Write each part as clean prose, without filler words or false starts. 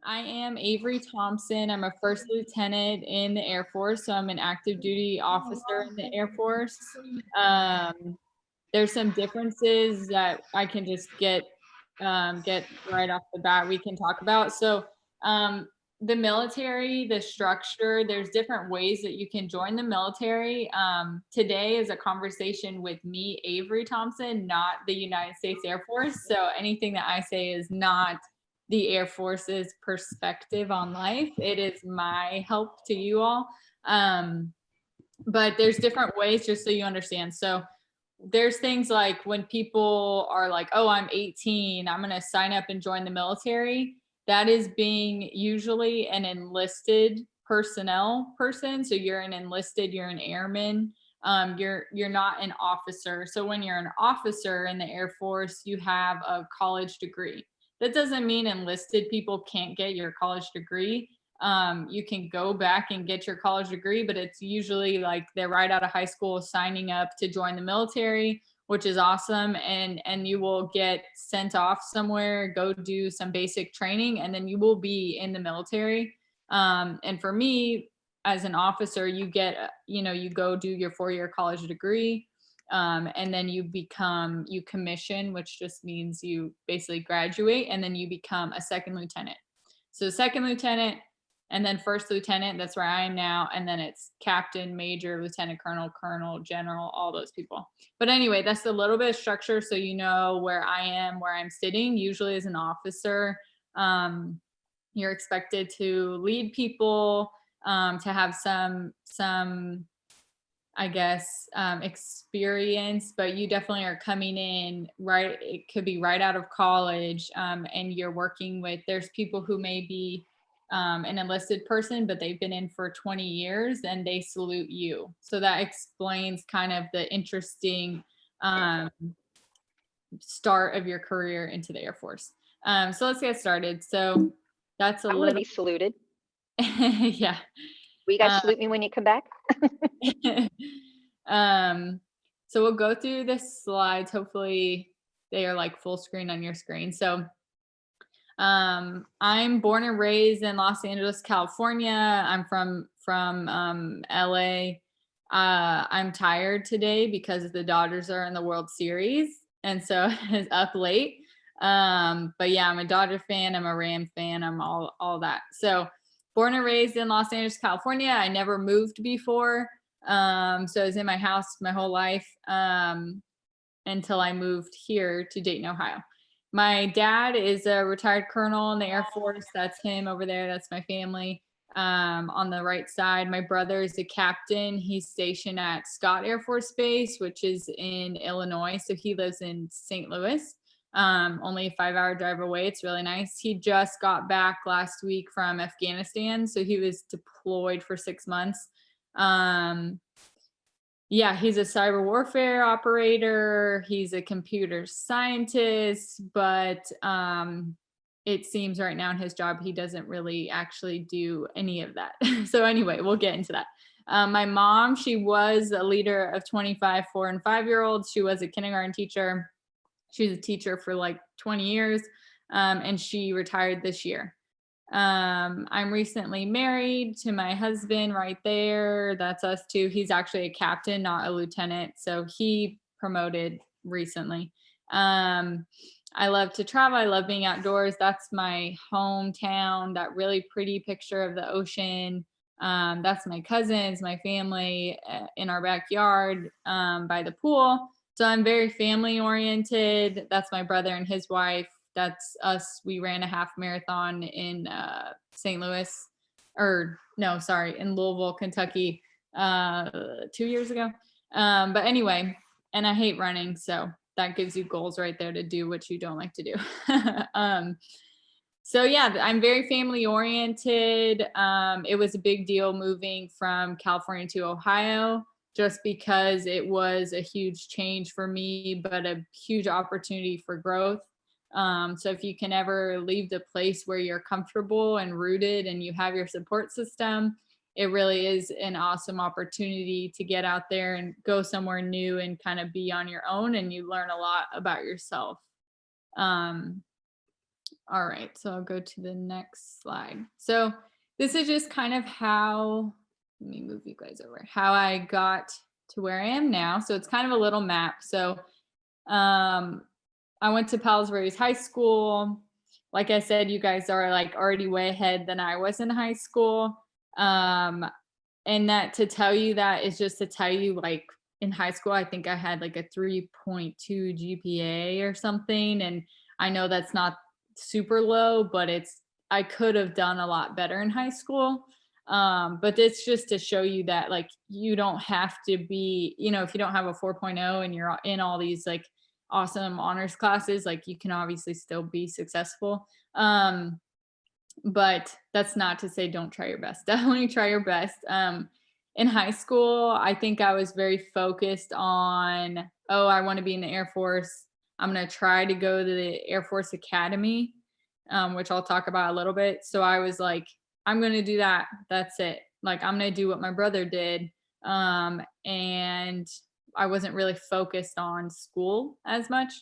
I am Avery Thomson. I'm a first lieutenant in the Air Force, so I'm an active duty officer in the Air Force. There's some differences that I can just get right off the bat we can talk about. So the military, the structure, there's different ways that you can join the military. Today is a conversation with me, Avery Thomson, not the United States Air Force. So anything that I say is not the Air Force's perspective on life. It is my help to you all. But there's different ways, just so you understand. So there's things like when people are like, oh, I'm 18, I'm going to sign up and join the military. That is being usually an enlisted personnel person. So you're an enlisted, you're an airman. You're not an officer. So when you're an officer in the Air Force, you have a college degree. That doesn't mean enlisted people can't get your college degree. You can go back and get your college degree, but it's usually like they're right out of high school signing up to join the military, which is awesome. And you will get sent off somewhere, go do some basic training, and then you will be in the military. And for me, as an officer, you get, you go do your 4-year college degree. And then you commission, which just means you basically graduate, and then you become a second lieutenant. So second lieutenant, and then first lieutenant, that's where I am now. And then it's captain, major, lieutenant colonel, colonel, general, all those people. But anyway, that's a little bit of structure so you know where I am, where I'm sitting. Usually as an officer, you're expected to lead people, to have some I guess, experience, but you definitely are coming in right. It could be right out of college, and you're working with, there's people who may be an enlisted person, but they've been in for 20 years and they salute you. So that explains kind of the interesting start of your career into the Air Force. So let's get started. So that's a I want to be saluted. yeah. Will you guys salute me when you come back? So we'll go through the slides. Hopefully they are like full screen on your screen. So I'm born and raised in Los Angeles, California. I'm from LA. I'm tired today because the Dodgers are in the World Series, and so it's up late. But yeah, I'm a Dodger fan. I'm a Ram fan. I'm all that. So born and raised in Los Angeles, California. I never moved before. So I was in my house my whole life until I moved here to Dayton, Ohio. My dad is a retired colonel in the Air Force. That's him over there. That's my family. On the right side, my brother is a captain. He's stationed at Scott Air Force Base, which is in Illinois. So he lives in St. Louis, only a 5-hour drive away. It's really nice. He just got back last week from Afghanistan. So he was deployed for 6 months. Yeah, he's a cyber warfare operator. He's a computer scientist, but it seems right now in his job, he doesn't really actually do any of that. So anyway, we'll get into that. My mom, she was a leader of 25 4- and 5-year-olds. She was a kindergarten teacher. She was a teacher for like 20 years, and she retired this year. I'm recently married to my husband right there. That's us too. He's actually a captain, not a lieutenant. So he promoted recently. I love to travel. I love being outdoors. That's my hometown, that really pretty picture of the ocean. That's my cousins, my family in our backyard by the pool. So I'm very family oriented. That's my brother and his wife. That's us. We ran a half marathon in St. Louis, in Louisville, Kentucky, 2 years ago. But anyway, and I hate running. So that gives you goals right there to do what you don't like to do. So yeah, I'm very family oriented. It was a big deal moving from California to Ohio, just because it was a huge change for me, but a huge opportunity for growth. So if you can ever leave the place where you're comfortable and rooted and you have your support system, it really is an awesome opportunity to get out there and go somewhere new and kind of be on your own, and you learn a lot about yourself. Um, all right, so I'll go to the next slide. So this is just kind of how, let me move you guys over, how I got to where I am now. So it's kind of a little map. So I went to Palos Verdes High School. Like I said, you guys are like already way ahead than I was in high school. And that, to tell you that, is just to tell you, like, in high school, I think I had like a 3.2 GPA or something. And I know that's not super low, but I could have done a lot better in high school. But it's just to show you that, like, you don't have to be, if you don't have a 4.0 and you're in all these like awesome honors classes, like, you can obviously still be successful. But that's not to say don't try your best. Definitely try your best. In high school, I think I was very focused on, oh, I want to be in the Air Force. I'm going to try to go to the Air Force Academy, which I'll talk about a little bit. So I was like, I'm going to do that. That's it. Like, I'm going to do what my brother did. And I wasn't really focused on school as much.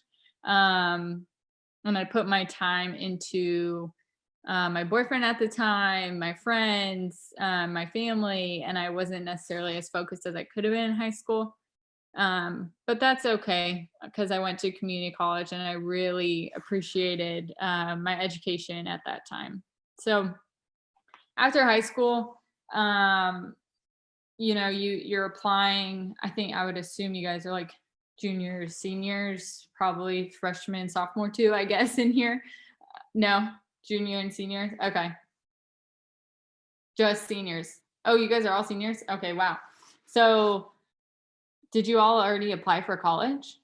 And I put my time into my boyfriend at the time, my friends, my family, and I wasn't necessarily as focused as I could have been in high school. But that's okay, because I went to community college and I really appreciated my education at that time. So after high school, you're applying. I think I would assume you guys are like juniors, seniors, probably freshmen, sophomore too, I guess, in here. No, junior and seniors. Okay. Just seniors. Oh, you guys are all seniors? Okay, wow. So did you all already apply for college?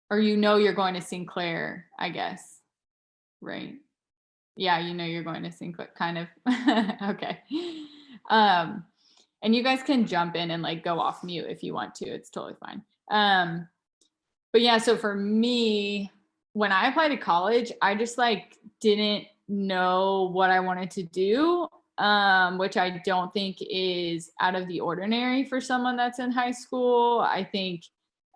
Or you're going to Sinclair, I guess, right? Yeah, you're going to Sinclair, kind of. Okay. And you guys can jump in and like go off mute if you want to. It's totally fine. But yeah, so for me, when I applied to college, I just like didn't know what I wanted to do, which I don't think is out of the ordinary for someone that's in high school. I think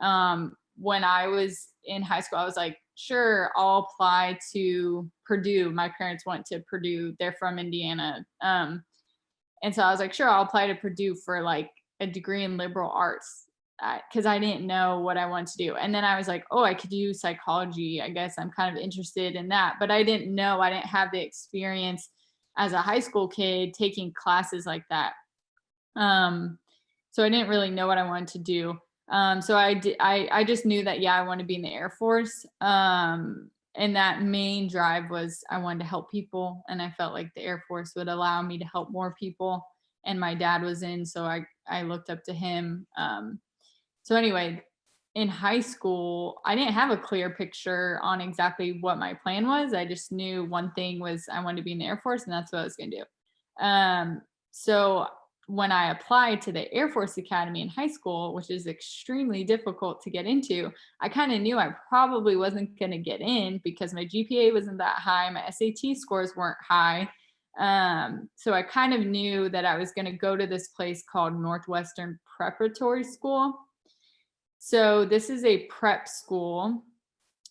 when I was in high school, I was like, sure, I'll apply to Purdue. My parents went to Purdue. They're from Indiana. And so I was like, sure, I'll apply to Purdue for like a degree in liberal arts, because I didn't know what I wanted to do. And then I was like, oh, I could do psychology. I guess I'm kind of interested in that. But I didn't have the experience as a high school kid taking classes like that. So I didn't really know what I wanted to do. So I just knew that, yeah, I want to be in the Air Force. And that main drive was I wanted to help people. And I felt like the Air Force would allow me to help more people. And my dad was in, so I looked up to him. So anyway, in high school, I didn't have a clear picture on exactly what my plan was. I just knew one thing was I wanted to be in the Air Force, and that's what I was going to do. So when I applied to the Air Force Academy in high school, which is extremely difficult to get into, I kind of knew I probably wasn't going to get in because my GPA wasn't that high. My SAT scores weren't high. So I kind of knew that I was going to go to this place called Northwestern Preparatory School. So this is a prep school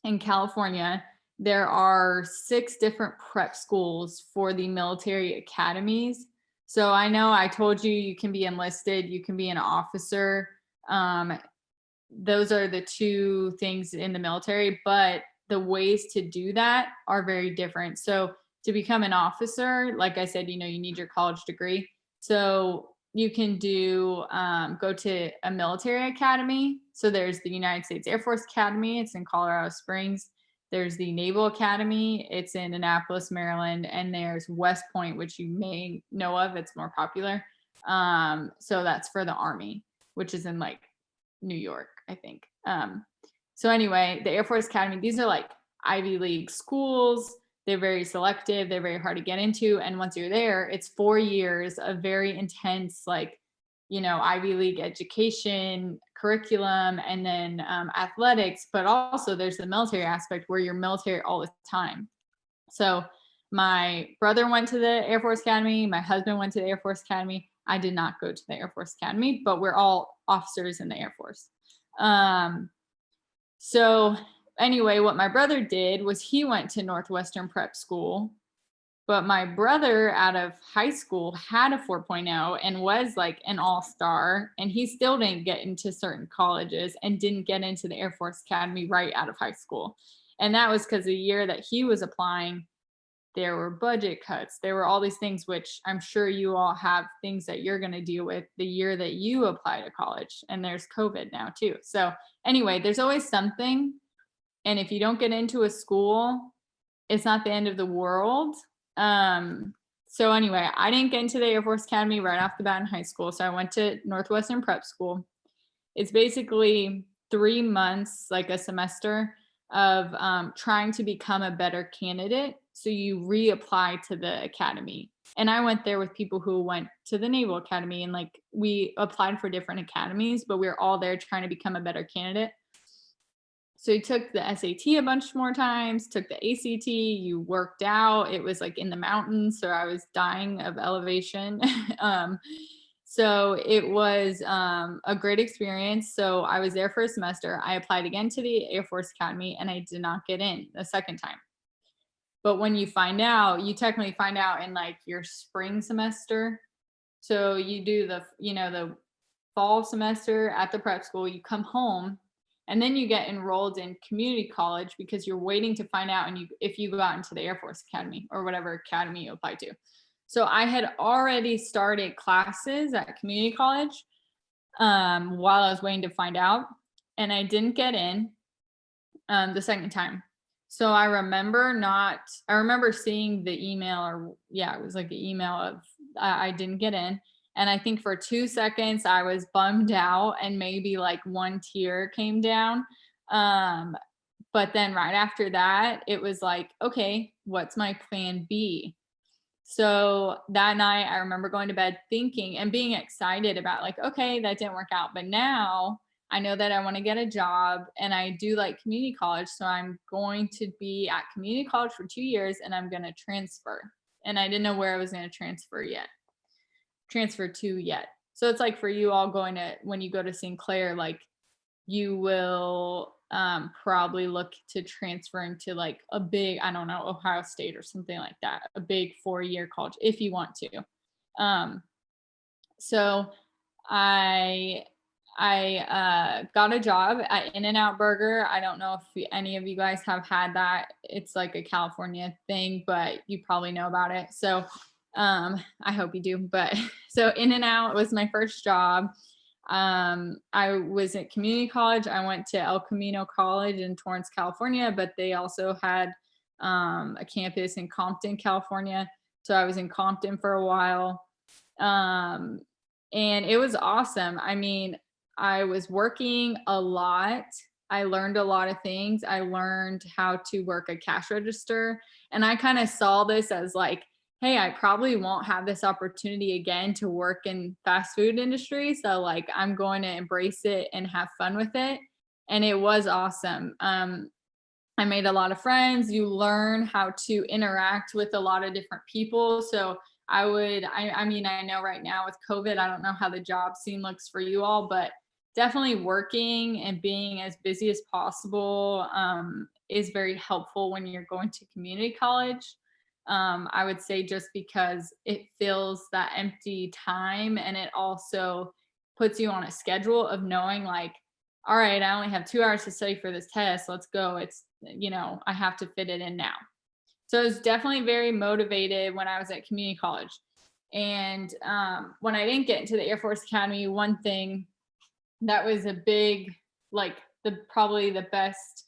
in California. There are 6 different prep schools for the military academies. So I know I told you you can be enlisted, you can be an officer. Those are the 2 things in the military, but the ways to do that are very different. So to become an officer, like I said, you need your college degree. So you can go to a military academy. So there's the United States Air Force Academy. It's in Colorado Springs. There's the Naval Academy. It's in Annapolis, Maryland. And there's West Point, which you may know of. It's more popular. So that's for the Army, which is in like New York, I think. So anyway, the Air Force Academy, these are like Ivy League schools. They're very selective. They're very hard to get into. And once you're there, it's 4 years of very intense, like, Ivy League education, curriculum, and then athletics. But also there's the military aspect where you're military all the time. So my brother went to the Air Force Academy. My husband went to the Air Force Academy. I did not go to the Air Force Academy, but we're all officers in the Air Force. So anyway, what my brother did was he went to Northwestern Prep School, but my brother out of high school had a 4.0 and was like an all-star, and he still didn't get into certain colleges and didn't get into the Air Force Academy right out of high school. And that was because the year that he was applying, there were budget cuts. There were all these things, which I'm sure you all have things that you're going to deal with the year that you apply to college. And there's COVID now too. So anyway, there's always something. And if you don't get into a school, it's not the end of the world. So anyway, I didn't get into the Air Force Academy right off the bat in high school. So I went to Northwestern Prep School. It's basically 3 months, like a semester of trying to become a better candidate. So you reapply to the academy. And I went there with people who went to the Naval Academy, and like we applied for different academies, but we were all there trying to become a better candidate. So you took the SAT a bunch more times, took the ACT, you worked out. It was like in the mountains, so I was dying of elevation. So it was a great experience. So I was there for a semester. I applied again to the Air Force Academy, and I did not get in the second time. But when you find out, you technically find out in like your spring semester. So you do the fall semester at the prep school, you come home, and then you get enrolled in community college because you're waiting to find out if you got into the Air Force Academy or whatever academy you apply to. So I had already started classes at community college while I was waiting to find out, and I didn't get in the second time. So I remember seeing the email, it was like the email of I didn't get in. And I think for 2 seconds I was bummed out, and maybe like one tear came down. But then right after that, it was like, okay, what's my plan B? So that night I remember going to bed thinking and being excited about like, okay, that didn't work out, but now I know that I want to get a job, and I do like community college. So I'm going to be at community college for 2 years, and I'm going to transfer. And I didn't know where I was going to transfer to yet. So it's like for you all when you go to St. Clair, like you will probably look to transferring to like a big, I don't know, Ohio State or something like that, a big 4-year college if you want to. So I got a job at In-N-Out Burger. I don't know if any of you guys have had that. It's like a California thing, but you probably know about it. So I hope you do. But so In-N-Out was my first job. I was at community college. I went to El Camino College in Torrance, California, but they also had a campus in Compton, California. So I was in Compton for a while. And it was awesome. I mean, I was working a lot. I learned a lot of things. I learned how to work a cash register. And I kind of saw this as like, hey, I probably won't have this opportunity again to work in fast food industry. So like, I'm going to embrace it and have fun with it. And it was awesome. I made a lot of friends. You learn how to interact with a lot of different people. So I mean, I know right now with COVID, I don't know how the job scene looks for you all, but definitely working and being as busy as possible is very helpful when you're going to community college. I would say just because it fills that empty time, and it also puts you on a schedule of knowing like, all right, I only have 2 hours to study for this test. Let's go. It's, I have to fit it in now. So I was definitely very motivated when I was at community college. And when I didn't get into the Air Force Academy, one thing that was a big, like probably the best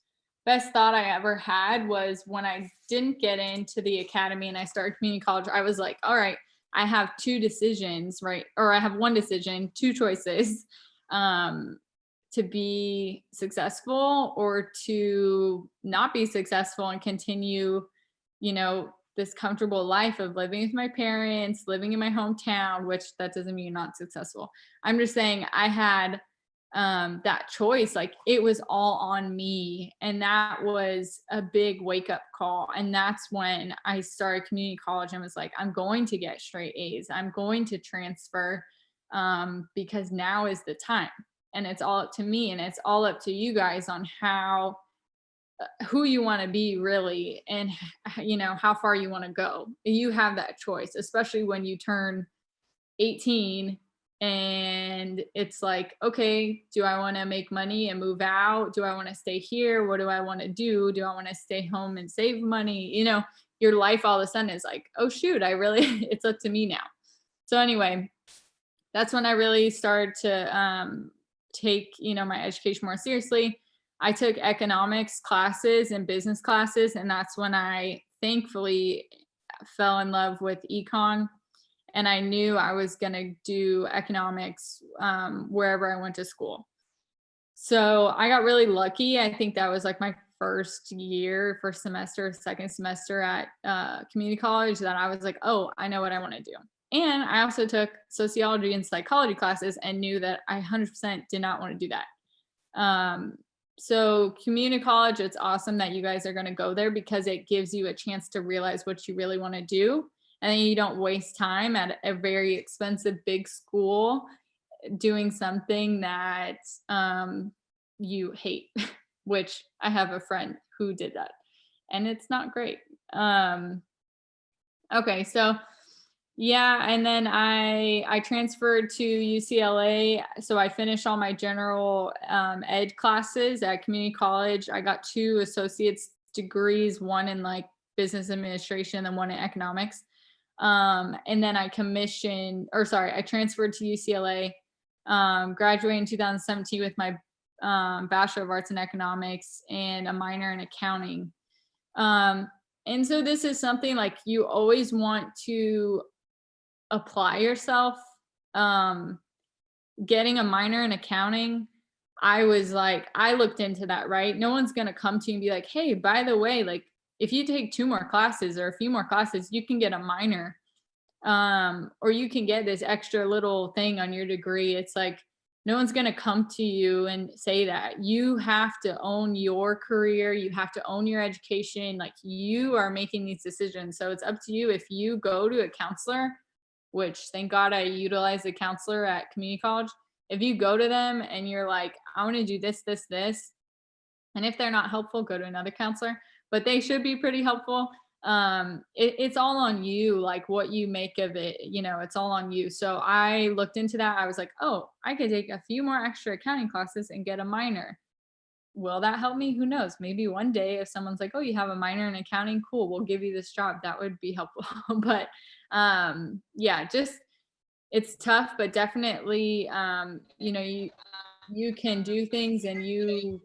thought I ever had was when I didn't get into the academy and I started community college, I was like, all right, I have 2 decisions, right? Or I have 1 decision, 2 choices, to be successful or to not be successful and continue, this comfortable life of living with my parents, living in my hometown, which that doesn't mean you're not successful. I'm just saying I had that choice, like it was all on me. And that was a big wake up call. And that's when I started community college and was like, I'm going to get straight A's. I'm going to transfer because now is the time. And it's all up to me, and it's all up to you guys on who you want to be really, and how far you want to go. You have that choice, especially when you turn 18 and it's like, okay, do I want to make money and move out? Do I want to stay here? What do I want to do? Do I want to stay home and save money? Your life all of a sudden is like, oh shoot, it's up to me now. So anyway, that's when I really started to take, my education more seriously. I took economics classes and business classes, and that's when I thankfully fell in love with econ. And I knew I was going to do economics wherever I went to school. So I got really lucky. I think that was like my first semester, second semester at community college, that I was like, oh, I know what I want to do. And I also took sociology and psychology classes and knew that I 100% did not want to do that. So community college, it's awesome that you guys are going to go there because it gives you a chance to realize what you really want to do. And then you don't waste time at a very expensive big school doing something that you hate, which I have a friend who did that, and it's not great. Okay, so yeah, and then I transferred to UCLA. So I finished all my general ed classes at community college. I got 2 associate's degrees, one in like business administration and one in economics. And then I transferred to UCLA, graduated in 2017 with my Bachelor of Arts in Economics and a minor in accounting. And so this is something like you always want to apply yourself. Getting a minor in accounting, I looked into that, right? No one's going to come to you and be like, hey, by the way, like if you take 2 more classes or a few more classes, you can get a minor, or you can get this extra little thing on your degree. It's like, no one's going to come to you and say that. You have to own your career. You have to own your education. Like you are making these decisions. So it's up to you. If you go to a counselor, which thank God I utilize a counselor at community college. If you go to them and you're like, I want to do this, this, this. And if they're not helpful, go to another counselor, but they should be pretty helpful. It's all on you, like what you make of it, it's all on you. So I looked into that. I was like, oh, I could take a few more extra accounting classes and get a minor. Will that help me? Who knows? Maybe one day if someone's like, oh, you have a minor in accounting, cool, we'll give you this job. That would be helpful. But yeah, just it's tough, but definitely, you can do things, and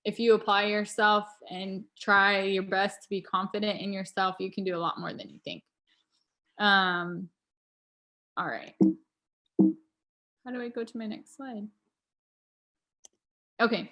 if you apply yourself and try your best to be confident in yourself, you can do a lot more than you think. All right. How do I go to my next slide? Okay.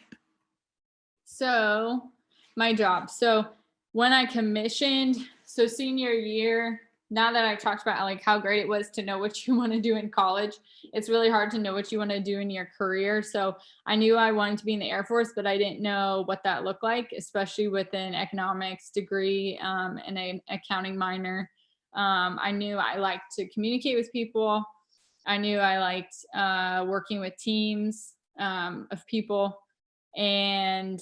So my job. So when I commissioned, so senior year, now that I've talked about like how great it was to know what you want to do in college, it's really hard to know what you want to do in your career. So I knew I wanted to be in the Air Force, but I didn't know what that looked like, especially with an economics degree and an accounting minor. I knew I liked to communicate with people. I knew I liked working with teams of people, and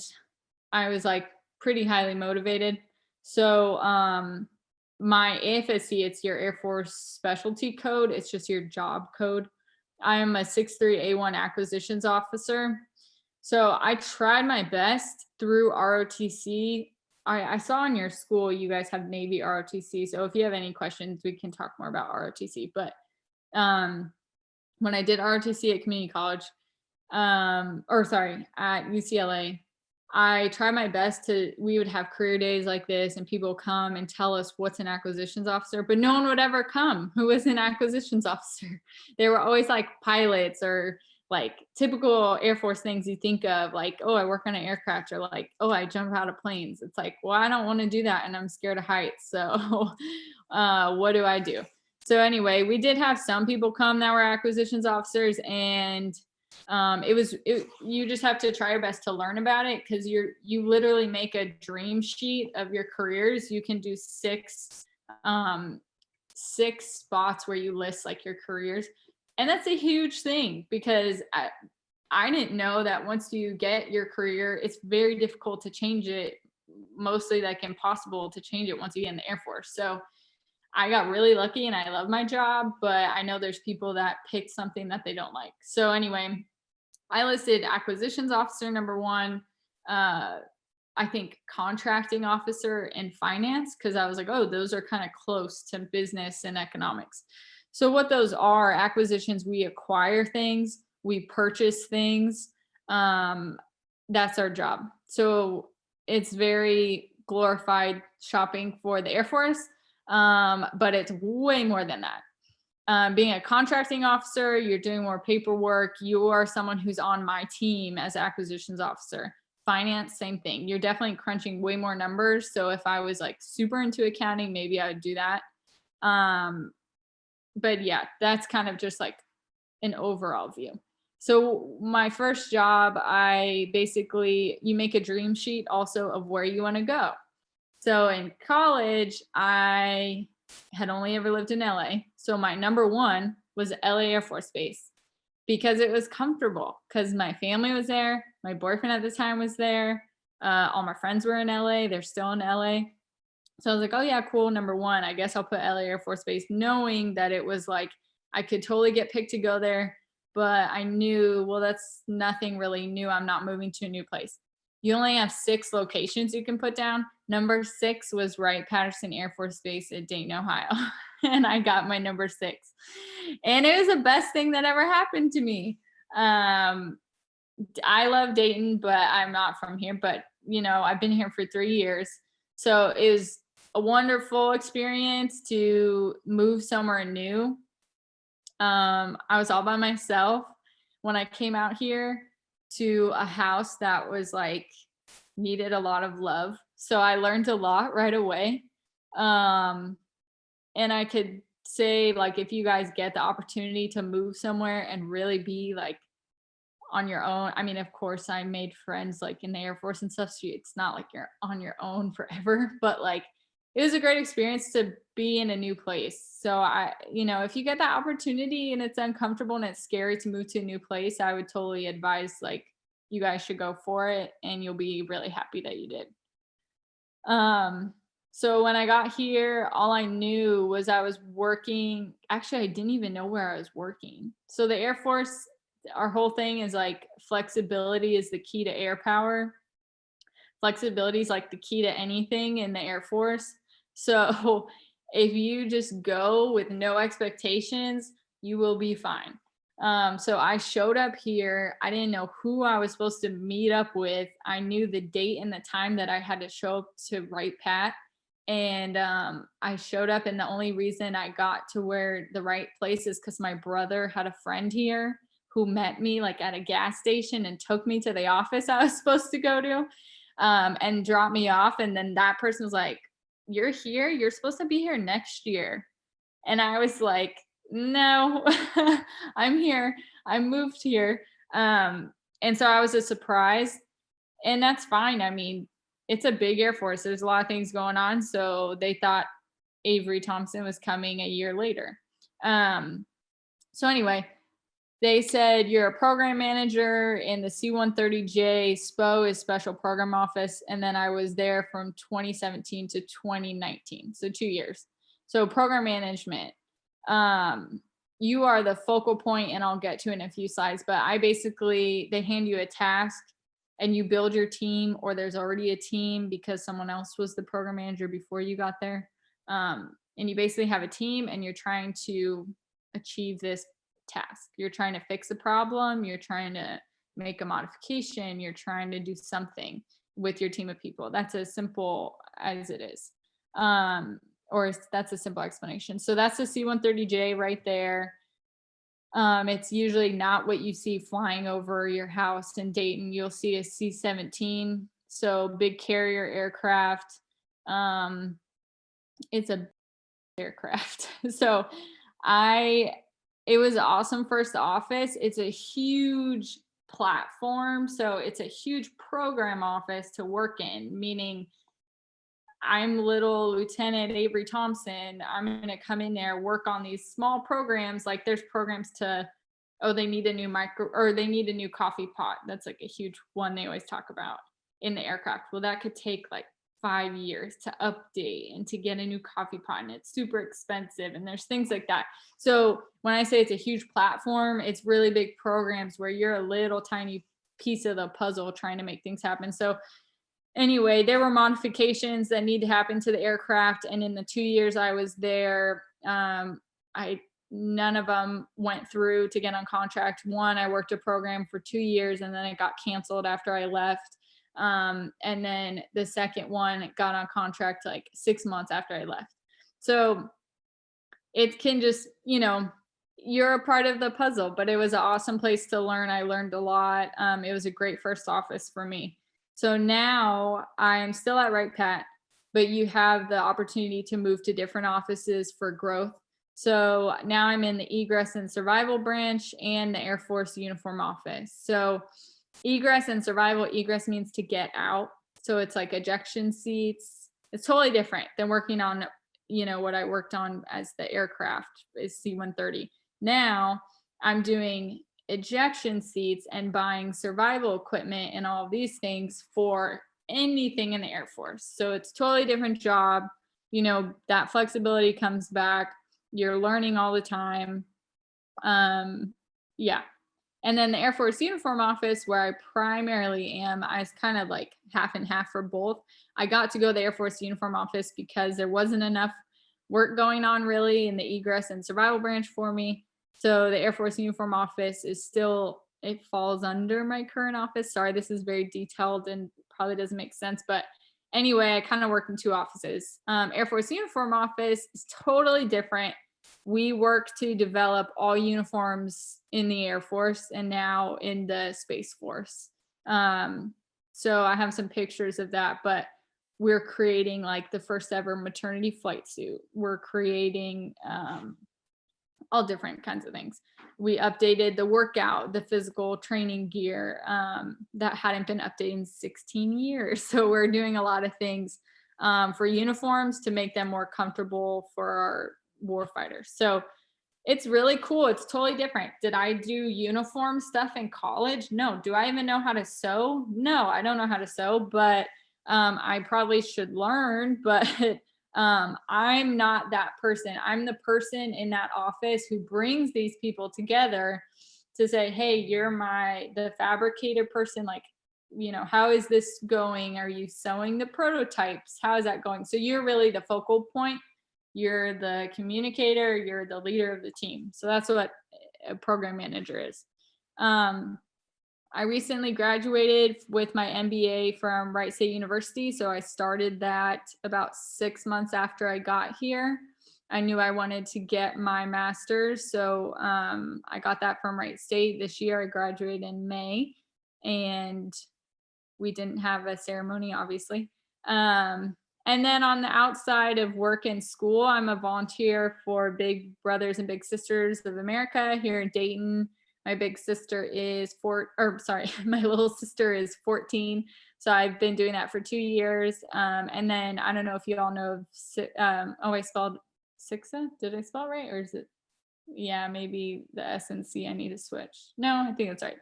I was like pretty highly motivated. So my AFSC, it's your Air Force specialty code. It's just your job code. I am a 6-3A1 acquisitions officer. So I tried my best through ROTC. I saw in your school, you guys have Navy ROTC. So if you have any questions, we can talk more about ROTC. But when I did ROTC at community college, at UCLA, I tried my best we would have career days like this, and people come and tell us what's an acquisitions officer, but no one would ever come who was an acquisitions officer. They were always like pilots or like typical Air Force things you think of, like, oh, I work on an aircraft, or like, oh, I jump out of planes. It's like, well, I don't want to do that, and I'm scared of heights. So what do? So anyway, we did have some people come that were acquisitions officers, and You just have to try your best to learn about it, because you literally make a dream sheet of your careers. You can do six spots where you list like your careers. And that's a huge thing, because I didn't know that once you get your career, it's very difficult to change it. Mostly like impossible to change it once you get in the Air Force. So I got really lucky and I love my job, but I know there's people that pick something that they don't like. So anyway, I listed acquisitions officer number one, I think contracting officer and finance, because I was like, oh, those are kind of close to business and economics. So what those are: acquisitions, we acquire things, we purchase things. That's our job. So it's very glorified shopping for the Air Force, but it's way more than that. Being a contracting officer, you're doing more paperwork. You are someone who's on my team as acquisitions officer. Finance, same thing. You're definitely crunching way more numbers. So if I was like super into accounting, maybe I would do that. But yeah, that's kind of just like an overall view. So my first job, you make a dream sheet also of where you want to go. So in college, I had only ever lived in LA. So my number one was LA Air Force Base, because it was comfortable, because my family was there. My boyfriend at the time was there. All my friends were in LA. They're still in LA. So I was like, oh yeah, cool. Number one, I guess I'll put LA Air Force Base, knowing that it was like, I could totally get picked to go there. But I knew, well, that's nothing really new. I'm not moving to a new place. You only have 6 locations you can put down. Number 6 was Wright-Patterson Air Force Base at Dayton, Ohio. And I got my number 6. And it was the best thing that ever happened to me. I love Dayton, but I'm not from here. But, I've been here for 3 years. So it was a wonderful experience to move somewhere new. I was all by myself when I came out here to a house that was like needed a lot of love. So I learned a lot right away. And I could say, like, if you guys get the opportunity to move somewhere and really be like on your own, I mean, of course I made friends like in the Air Force and stuff. So it's not like you're on your own forever, but like, it was a great experience to be in a new place. So if you get that opportunity and it's uncomfortable and it's scary to move to a new place, I would totally advise, like, you guys should go for it, and you'll be really happy that you did. So when I got here, all I knew was I was working. Actually, I didn't even know where I was working. So the Air Force, our whole thing is like, flexibility is the key to air power. Flexibility is like the key to anything in the Air Force. So if you just go with no expectations, you will be fine. So I showed up here. I didn't know who I was supposed to meet up with. I knew the date and the time that I had to show up to Wright-Pat. And I showed up, and the only reason I got to where the right place is because my brother had a friend here who met me like at a gas station and took me to the office I was supposed to go to, and dropped me off. And then that person was like, you're here? You're supposed to be here next year. And I was like, no, I'm here. I moved here. And so I was a surprise, and that's fine. I mean, it's a big Air Force. There's a lot of things going on. So they thought Avery Thomson was coming a year later. So anyway, they said you're a program manager in the C-130J. SPO is Special Program Office. And then I was there from 2017 to 2019. So 2 years. So program management. You are the focal point, and I'll get to it in a few slides, but they hand you a task and you build your team, or there's already a team because someone else was the program manager before you got there. And you basically have a team, and you're trying to achieve this task. You're trying to fix a problem. You're trying to make a modification. You're trying to do something with your team of people. That's as simple as it is. Or that's a simple explanation. So that's the C-130J right there. It's usually not what you see flying over your house in Dayton. You'll see a C-17, so big carrier aircraft. It's a aircraft. So I It was an awesome first office. It's a huge platform. So it's a huge program office to work in, meaning I'm little Lieutenant Avery Thomson. I'm going to come in there, work on these small programs. Like there's programs to, oh, they need a new or they need a new coffee pot. That's like a huge one they always talk about in the aircraft. Well, that could take like 5 years to update and to get a new coffee pot, and it's super expensive. And there's things like that. So when I say it's a huge platform, it's really big programs where you're a little tiny piece of the puzzle trying to make things happen. So anyway, there were modifications that need to happen to the aircraft. And in the 2 years I was there, none of them went through to get on contract. One, I worked a program for 2 years and then it got canceled after I left. And then the second one got on contract like 6 months after I left. So it can just, you're a part of the puzzle, but it was an awesome place to learn. I learned a lot. It was a great first office for me. So now I'm still at Wright Pat, but you have the opportunity to move to different offices for growth. So now I'm in the Egress and Survival branch and the Air Force Uniform Office. So Egress and Survival, egress means to get out. So it's like ejection seats. It's totally different than working on, what I worked on as the aircraft is C-130. Now I'm doing ejection seats and buying survival equipment and all of these things for anything in the Air Force. So it's totally different job. That flexibility comes back. You're learning all the time. Yeah. And then the Air Force Uniform Office, where I primarily am, I was kind of like half and half for both. I got to go to the Air Force Uniform Office because there wasn't enough work going on really in the Egress and Survival branch for me. So the Air Force Uniform Office is still, it falls under my current office. Sorry, this is very detailed and probably doesn't make sense. But anyway, I kind of work in two offices. Air Force Uniform Office is totally different. We work to develop all uniforms in the Air Force and now in the Space Force. So I have some pictures of that, but we're creating like the first ever maternity flight suit. We're creating all different kinds of things. We updated the workout, the physical training gear that hadn't been updated in 16 years. So we're doing a lot of things for uniforms to make them more comfortable for our warfighters. So it's really cool. It's totally different. Did I do uniform stuff in college? No. Do I even know how to sew? No, I don't know how to sew, but I probably should learn, but I'm not that person. I'm the person in that office who brings these people together to say, hey, you're the fabricator person. Like, how is this going? Are you sewing the prototypes? How is that going? So you're really the focal point. You're the communicator, you're the leader of the team. So that's what a program manager is. I recently graduated with my MBA from Wright State University. So I started that about 6 months after I got here. I knew I wanted to get my master's. So I got that from Wright State this year. I graduated in May and we didn't have a ceremony, obviously. And then on the outside of work and school, I'm a volunteer for Big Brothers and Big Sisters of America here in Dayton. My big sister is my little sister is 14. So I've been doing that for 2 years. And then I don't know if you all know, I spelled SIXA. Did I spell it right? Or is it? Yeah, maybe the S and C, I need to switch. No, I think that's right.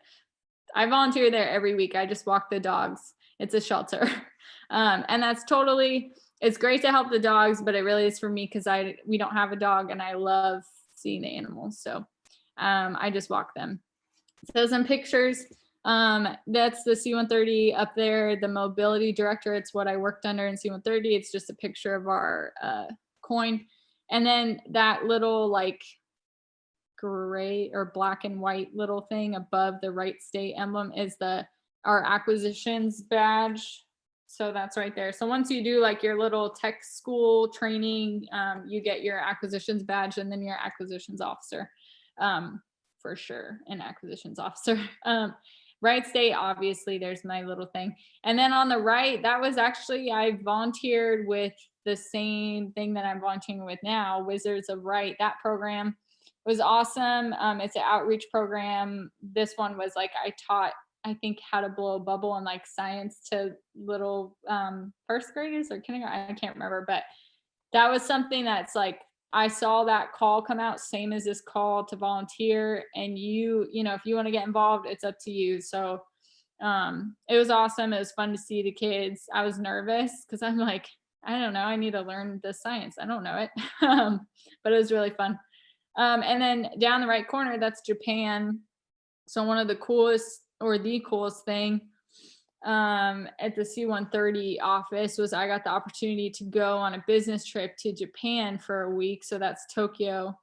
I volunteer there every week. I just walk the dogs. It's a shelter. And that's it's great to help the dogs, but it really is for me because we don't have a dog and I love seeing the animals. So I just walk them. So some pictures. That's the C-130 up there, the mobility director. It's what I worked under in C-130. It's just a picture of our coin. And then that little like gray or black and white little thing above the Wright State emblem is our acquisitions badge. So that's right there. So once you do like your little tech school training, you get your acquisitions badge and then your acquisitions officer, for sure, an acquisitions officer. Wright State, obviously, there's my little thing. And then on the right, that was actually, I volunteered with the same thing that I'm volunteering with now, Wizards of Wright, that program. was awesome. It's an outreach program. This one was like, I taught, I think, how to blow a bubble in like science to little first graders or kindergarten. I can't remember, but that was something that's like, I saw that call come out, same as this call to volunteer. And you know, if you want to get involved, it's up to you. So it was awesome. It was fun to see the kids. I was nervous because I'm like, I don't know, I need to learn the science. I don't know it. But it was really fun. And then down the right corner, that's Japan. So one of the coolest, or the coolest thing at the C-130 office was I got the opportunity to go on a business trip to Japan for a week. So that's Tokyo.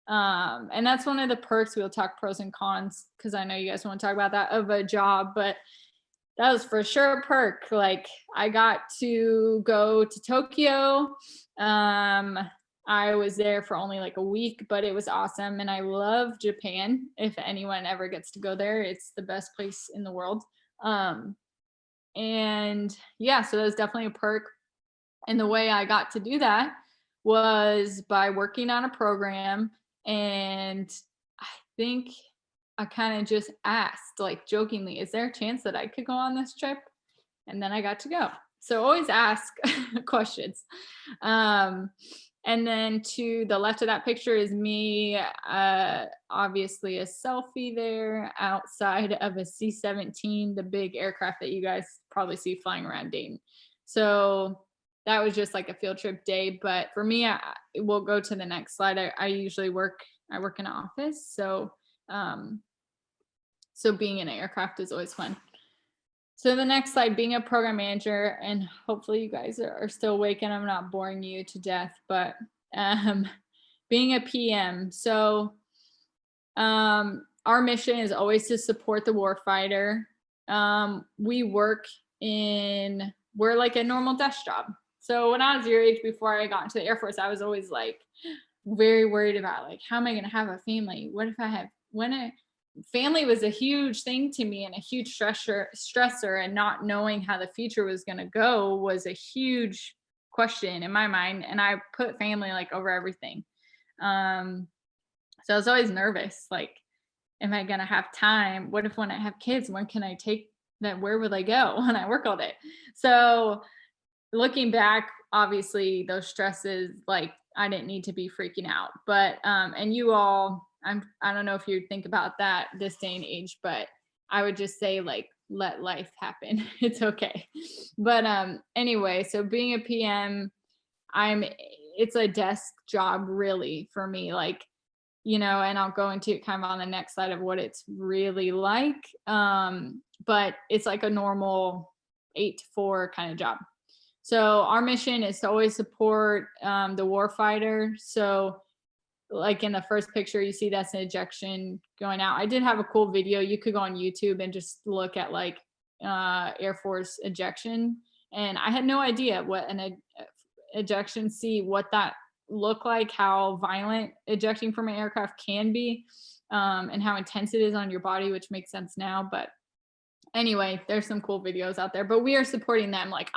And that's one of the perks. We'll talk pros and cons because I know you guys want to talk about that of a job, but that was for sure a perk. Like I got to go to Tokyo. I was there for only like a week, but it was awesome. And I love Japan. If anyone ever gets to go there, it's the best place in the world. And yeah, so that was definitely a perk. And the way I got to do that was by working on a program. And I think I kind of just asked, like jokingly, is there a chance that I could go on this trip? And then I got to go. So always ask questions. And then to the left of that picture is me, obviously a selfie there outside of a C-17, the big aircraft that you guys probably see flying around Dayton. So that was just like a field trip day. But for me, we'll go to the next slide. I usually work in an office. So being in an aircraft is always fun. So the next slide, being a program manager, and hopefully you guys are still awake and I'm not boring you to death, but being a PM. So our mission is always to support the warfighter. We're like a normal desk job. So when I was your age, before I got into the Air Force, I was always like very worried about like, how am I going to have a family? What if I have, family was a huge thing to me and a huge stressor, and not knowing how the future was going to go was a huge question in my mind. And I put family like over everything. So I was always nervous. Like, am I going to have time? What if when I have kids, when can I take that? Where will they go when I work all day? So looking back, obviously those stresses, like I didn't need to be freaking out, but, and you all, I don't know if you think about that this day and age, but I would just say like, let life happen. It's okay. But anyway, so being a PM, it's a desk job really for me, like, you know, and I'll go into it kind of on the next slide of what it's really like. But it's like a normal 8 to 4 kind of job. So our mission is to always support the warfighter. So like in the first picture, you see that's an ejection going out. I did have a cool video. You could go on YouTube and just look at like Air Force ejection. And I had no idea what an ejection seat, what that looked like, how violent ejecting from an aircraft can be, and how intense it is on your body, which makes sense now. But anyway, there's some cool videos out there, but we are supporting them. Like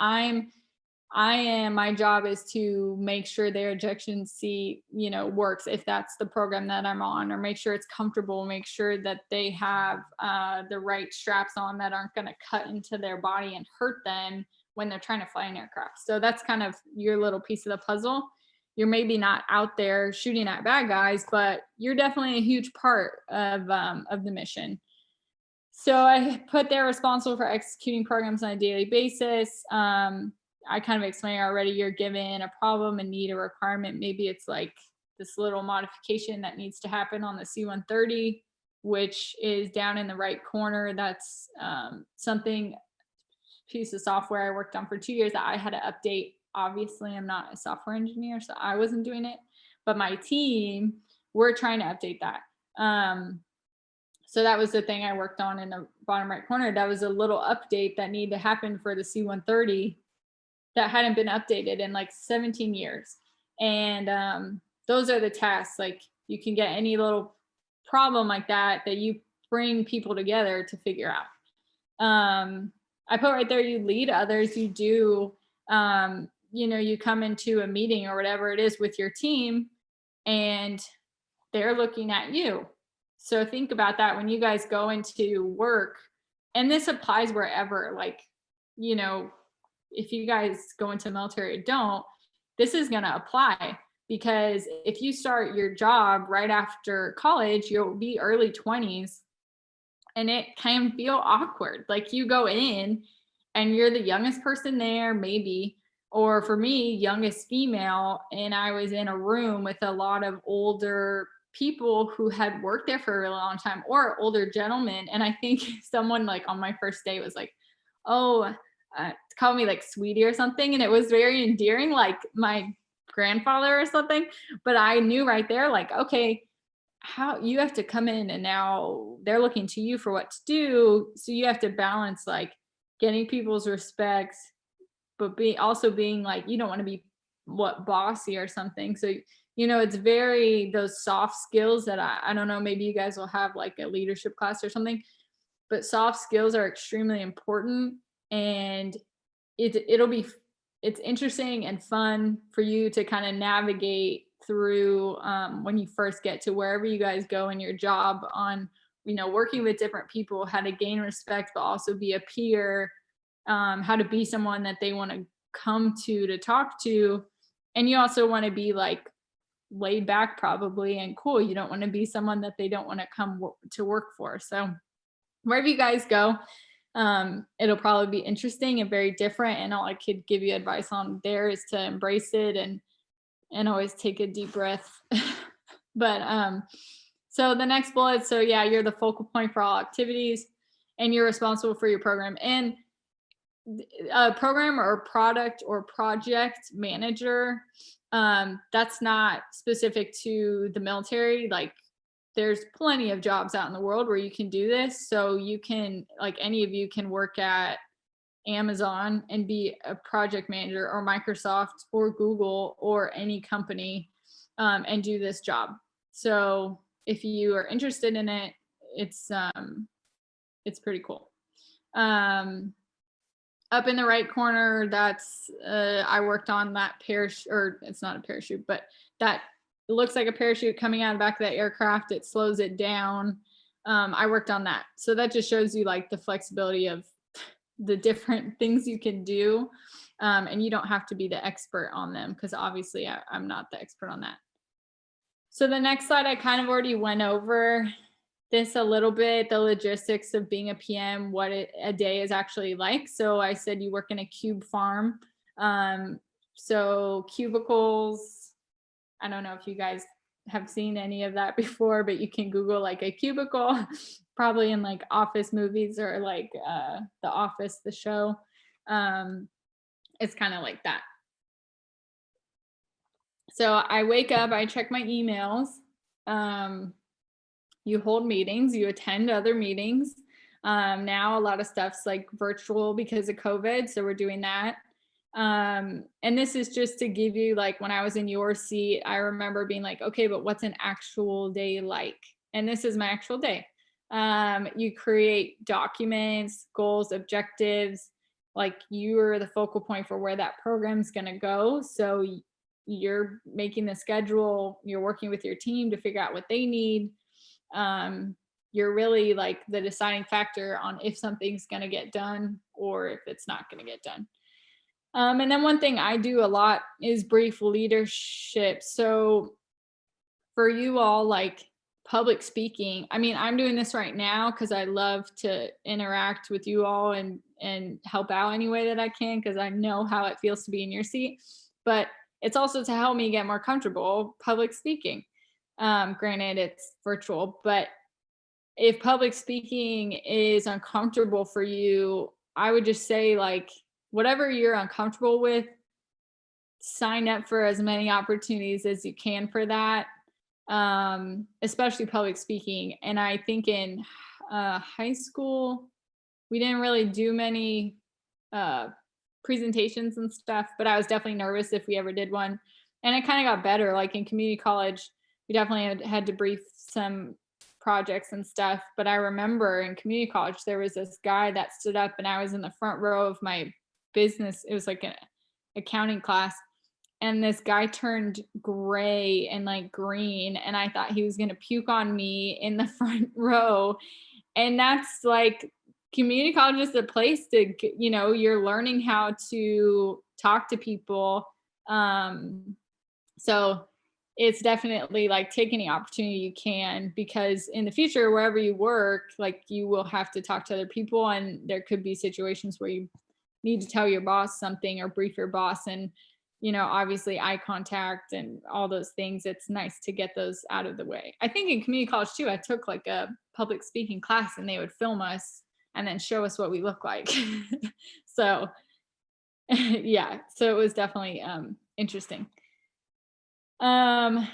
my job is to make sure their ejection seat, you know, works if that's the program that I'm on, or make sure it's comfortable, make sure that they have the right straps on that aren't going to cut into their body and hurt them when they're trying to fly an aircraft. So that's kind of your little piece of the puzzle. You're maybe not out there shooting at bad guys, but you're definitely a huge part of the mission. So I put there responsible for executing programs on a daily basis. I kind of explained already, you're given a problem, a need, a requirement. Maybe it's like this little modification that needs to happen on the C-130, which is down in the right corner. That's piece of software I worked on for 2 years that I had to update. Obviously, I'm not a software engineer, so I wasn't doing it, but my team, we're trying to update that. So that was the thing I worked on in the bottom right corner. That was a little update that needed to happen for the C-130 that hadn't been updated in like 17 years. And those are the tasks. Like you can get any little problem like that you bring people together to figure out. I put right there, you lead others, you do, you know, you come into a meeting or whatever it is with your team, and they're looking at you. So think about that when you guys go into work, and this applies wherever, like, you know, if you guys go into military or don't, this is going to apply, because if you start your job right after college, you'll be early 20s, and it can feel awkward. Like you go in and you're the youngest person there, maybe, or for me, youngest female, and I was in a room with a lot of older people who had worked there for a really long time, or older gentlemen. And I think someone like on my first day was like, oh, call me like sweetie or something. And it was very endearing, like my grandfather or something. But I knew right there, like, okay, how you have to come in and now they're looking to you for what to do. So you have to balance like getting people's respects, but also being like, you don't want to be bossy or something. So, it's very those soft skills that I don't know, maybe you guys will have like a leadership class or something, but soft skills are extremely important. And it's interesting and fun for you to kind of navigate through when you first get to wherever you guys go in your job on, working with different people, how to gain respect, but also be a peer, how to be someone that they want to come to talk to. And you also want to be like laid back probably and cool. You don't want to be someone that they don't want to come to work for. So wherever you guys go, it'll probably be interesting and very different. And all I could give you advice on there is to embrace it and always take a deep breath. But so the next bullet, so yeah, you're the focal point for all activities and you're responsible for your program. And a program or product or project manager, that's not specific to the military. Like there's plenty of jobs out in the world where you can do this. So you can, like any of you can work at Amazon and be a project manager, or Microsoft or Google or any company, and do this job. So if you are interested in it, it's pretty cool. Up in the right corner, that's I worked on that parachute, or it's not a parachute, but that it looks like a parachute coming out of the back of that aircraft. It slows it down. I worked on that. So that just shows you like the flexibility of the different things you can do. And you don't have to be the expert on them, because obviously I'm not the expert on that. So the next slide, I kind of already went over this a little bit, the logistics of being a PM, what a day is actually like. So I said you work in a cube farm. So cubicles, I don't know if you guys have seen any of that before, but you can Google like a cubicle, probably in like office movies or like The Office, the show. It's kind of like that. So I wake up, I check my emails. You hold meetings, you attend other meetings. Now a lot of stuff's like virtual because of COVID, so we're doing that. And this is just to give you, like, when I was in your seat, I remember being like, okay, but what's an actual day like? And this is my actual day. You create documents, goals, objectives, like you're the focal point for where that program's going to go. So you're making the schedule, you're working with your team to figure out what they need. You're really like the deciding factor on if something's going to get done or if it's not going to get done. And then one thing I do a lot is brief leadership. So for you all, like public speaking, I mean, I'm doing this right now because I love to interact with you all and help out any way that I can, because I know how it feels to be in your seat. But it's also to help me get more comfortable public speaking. Granted, it's virtual, but if public speaking is uncomfortable for you, I would just say, like, whatever you're uncomfortable with, sign up for as many opportunities as you can for that, especially public speaking. And I think in high school, we didn't really do many presentations and stuff, but I was definitely nervous if we ever did one. And it kind of got better. Like in community college, we definitely had to brief some projects and stuff. But I remember in community college, there was this guy that stood up, and I was in the front row of my business. It was like an accounting class. and this guy turned gray and like green, and I thought he was going to puke on me in the front row. And that's like, community college is a place to, you're learning how to talk to people. So it's definitely like, take any opportunity you can, because in the future, wherever you work, like, you will have to talk to other people, and there could be situations where you need to tell your boss something or brief your boss. And obviously eye contact and all those things, it's nice to get those out of the way. I think in community college too, I took like a public speaking class, and they would film us and then show us what we look like. So yeah, so it was definitely interesting. The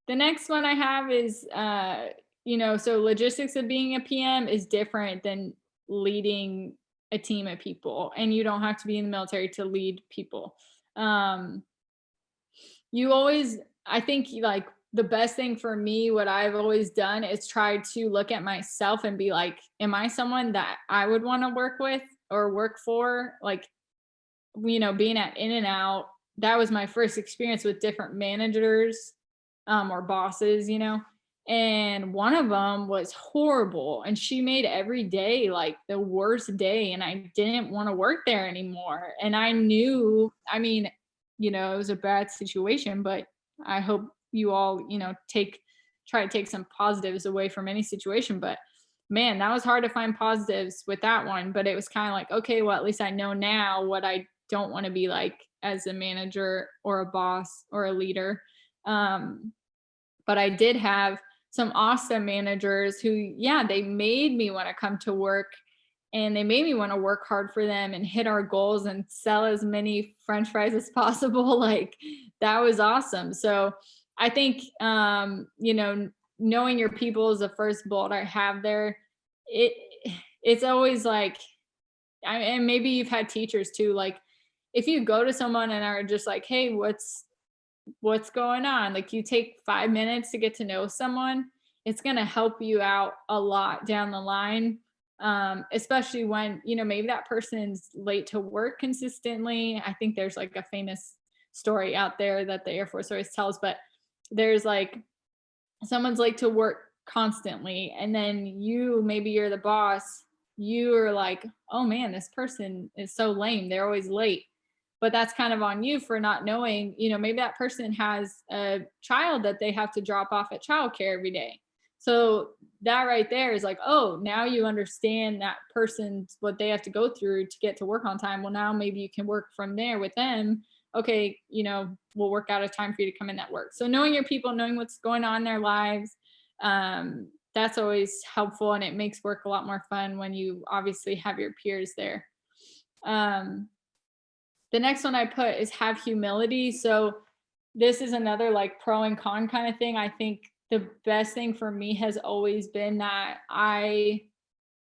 next one I have is so logistics of being a PM is different than leading a team of people, and you don't have to be in the military to lead people. I think like the best thing for me, what I've always done is try to look at myself and be like, am I someone that I would want to work with or work for? Like, being at In-N-Out, that was my first experience with different managers or bosses, and one of them was horrible, and she made every day like the worst day, and I didn't want to work there anymore. And I knew, it was a bad situation, but I hope you all, try to take some positives away from any situation. But man, that was hard to find positives with that one. But it was kind of like, okay, well, at least I know now what I don't want to be like as a manager or a boss or a leader. But I did have some awesome managers who, yeah, they made me want to come to work, and they made me want to work hard for them and hit our goals and sell as many French fries as possible. Like, that was awesome. So I think, knowing your people is the first bullet I have there. It's always like, and maybe you've had teachers too, like, if you go to someone and are just like, hey, what's going on? Like, you take 5 minutes to get to know someone, it's going to help you out a lot down the line. Especially when, maybe that person's late to work consistently. I think there's like a famous story out there that the Air Force always tells, but there's like, someone's late to work constantly, and then maybe you're the boss, you're like, oh man, this person is so lame, they're always late. But that's kind of on you for not knowing, maybe that person has a child that they have to drop off at childcare every day. So that right there is like, oh, now you understand that person's what they have to go through to get to work on time. Well, now maybe you can work from there with them. Okay, we'll work out a time for you to come in that work. So knowing your people, knowing what's going on in their lives, that's always helpful, and it makes work a lot more fun when you obviously have your peers there. The next one I put is have humility. So this is another like pro and con kind of thing. I think the best thing for me has always been that I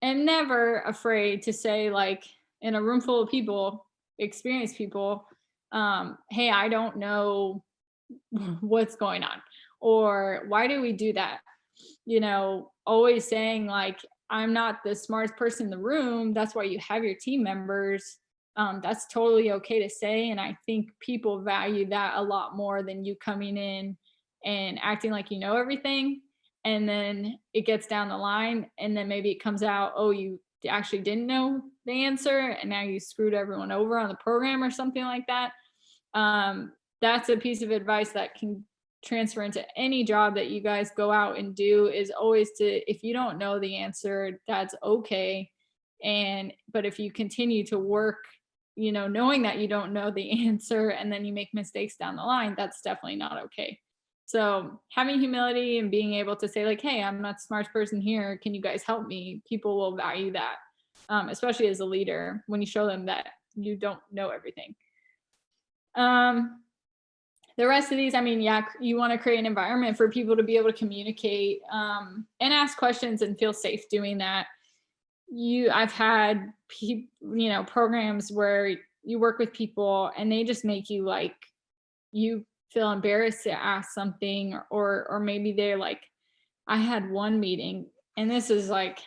am never afraid to say, like, in a room full of people, experienced people, hey, I don't know what's going on, or why do we do that? Always saying like, I'm not the smartest person in the room. That's why you have your team members. That's totally okay to say. And I think people value that a lot more than you coming in and acting like you know everything. And then it gets down the line, and then maybe it comes out, oh, you actually didn't know the answer, and now you screwed everyone over on the program or something like that. That's a piece of advice that can transfer into any job that you guys go out and do, is always to, if you don't know the answer, that's okay. But if you continue to work, knowing that you don't know the answer, and then you make mistakes down the line, that's definitely not okay. So having humility and being able to say like, hey, I'm not the smartest person here, can you guys help me? People will value that, especially as a leader, when you show them that you don't know everything. The rest of these, you want to create an environment for people to be able to communicate and ask questions and feel safe doing that. I've had programs where you work with people and they just make you like, you feel embarrassed to ask something, or maybe they're like, I had one meeting, and this is like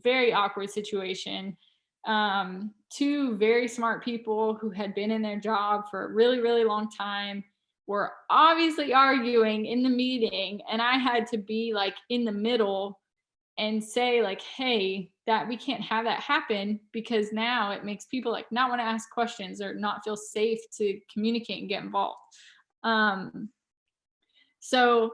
very awkward situation. Two very smart people who had been in their job for a really, really long time were obviously arguing in the meeting, and I had to be like in the middle and say like, hey, that we can't have that happen, because now it makes people like not want to ask questions or not feel safe to communicate and get involved. So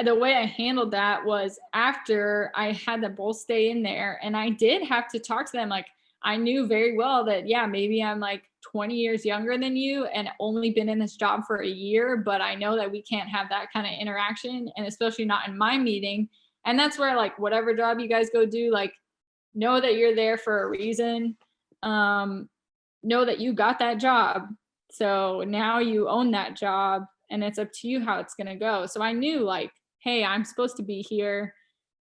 the way I handled that was, after I had them both stay in there, and I did have to talk to them. Like, I knew very well that, yeah, maybe I'm like 20 years younger than you and only been in this job for a year, but I know that we can't have that kind of interaction, and especially not in my meeting. And that's where, like, whatever job you guys go do, like, know that you're there for a reason. Know that you got that job. So now you own that job, and it's up to you how it's going to go. So I knew, like, hey, I'm supposed to be here.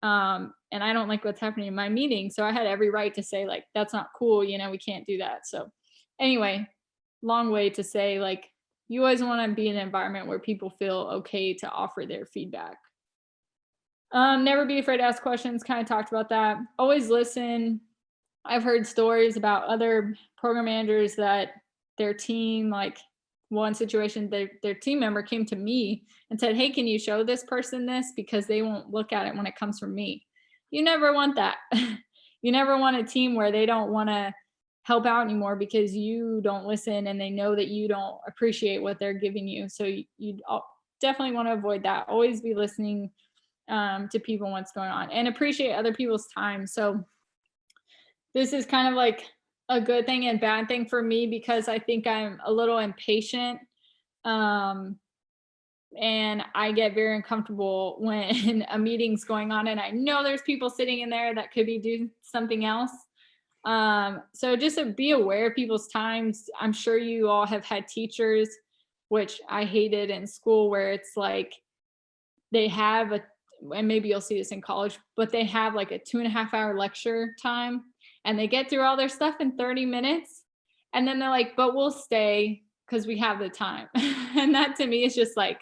And I don't like what's happening in my meeting. So I had every right to say, like, that's not cool. You know, we can't do that. So anyway, long way to say, like, you always want to be in an environment where people feel okay to offer their feedback. Never be afraid to ask questions. Kind of talked about that. Always listen. I've heard stories about other program managers that their team, like, one situation, their team member came to me and said, hey, can you show this person this, because they won't look at it when it comes from me. You never want that. You never want a team where they don't want to help out anymore because you don't listen and they know that you don't appreciate what they're giving you. So you definitely want to avoid that. Always be listening to people, what's going on, and appreciate other people's time. So this is kind of like a good thing and bad thing for me, because I think I'm a little impatient. And I get very uncomfortable when a meeting's going on and I know there's people sitting in there that could be doing something else. So just to be aware of people's times. I'm sure you all have had teachers, which I hated in school, where it's like they have and maybe you'll see this in college, but they have like a 2.5-hour lecture time, and they get through all their stuff in 30 minutes. And then they're like, but we'll stay because we have the time. And that to me is just like,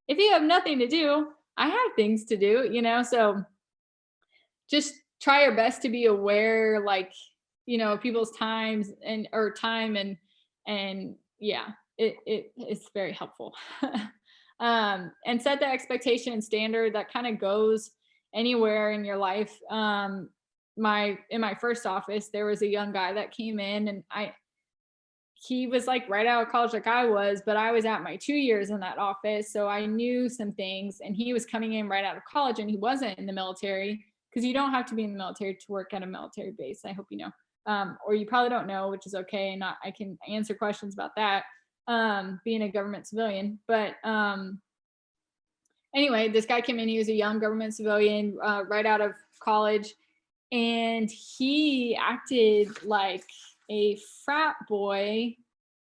if you have nothing to do, I have things to do, you know? So just try your best to be aware, like, you know, people's times or time, and yeah, it's very helpful. And set the expectation and standard that kind of goes anywhere in your life. In my first office, there was a young guy that came in, and he was like right out of college like I was, but I was at my 2 years in that office. So I knew some things, and he was coming in right out of college, and he wasn't in the military, because you don't have to be in the military to work at a military base. I hope you know, or you probably don't know, which is okay. And I can answer questions about that, being a government civilian. But anyway, this guy came in, he was a young government civilian, right out of college, and he acted like a frat boy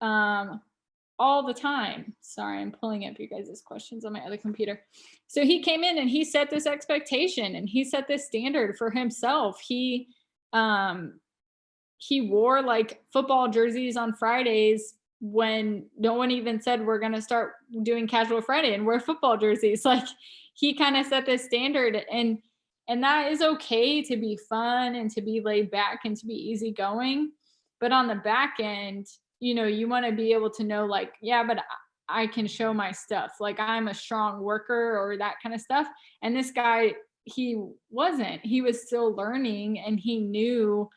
all the time. Sorry, I'm pulling up you guys' questions on my other computer. So he came in and he set this expectation and he set this standard for himself. He wore like football jerseys on Fridays when no one even said we're going to start doing casual Friday and wear football jerseys. Like, he kind of set this standard, and that is okay to be fun and to be laid back and to be easygoing. But on the back end, you know, you want to be able to know, like, yeah, but I can show my stuff. Like, I'm a strong worker or that kind of stuff. And this guy, he wasn't. He was still learning, and he knew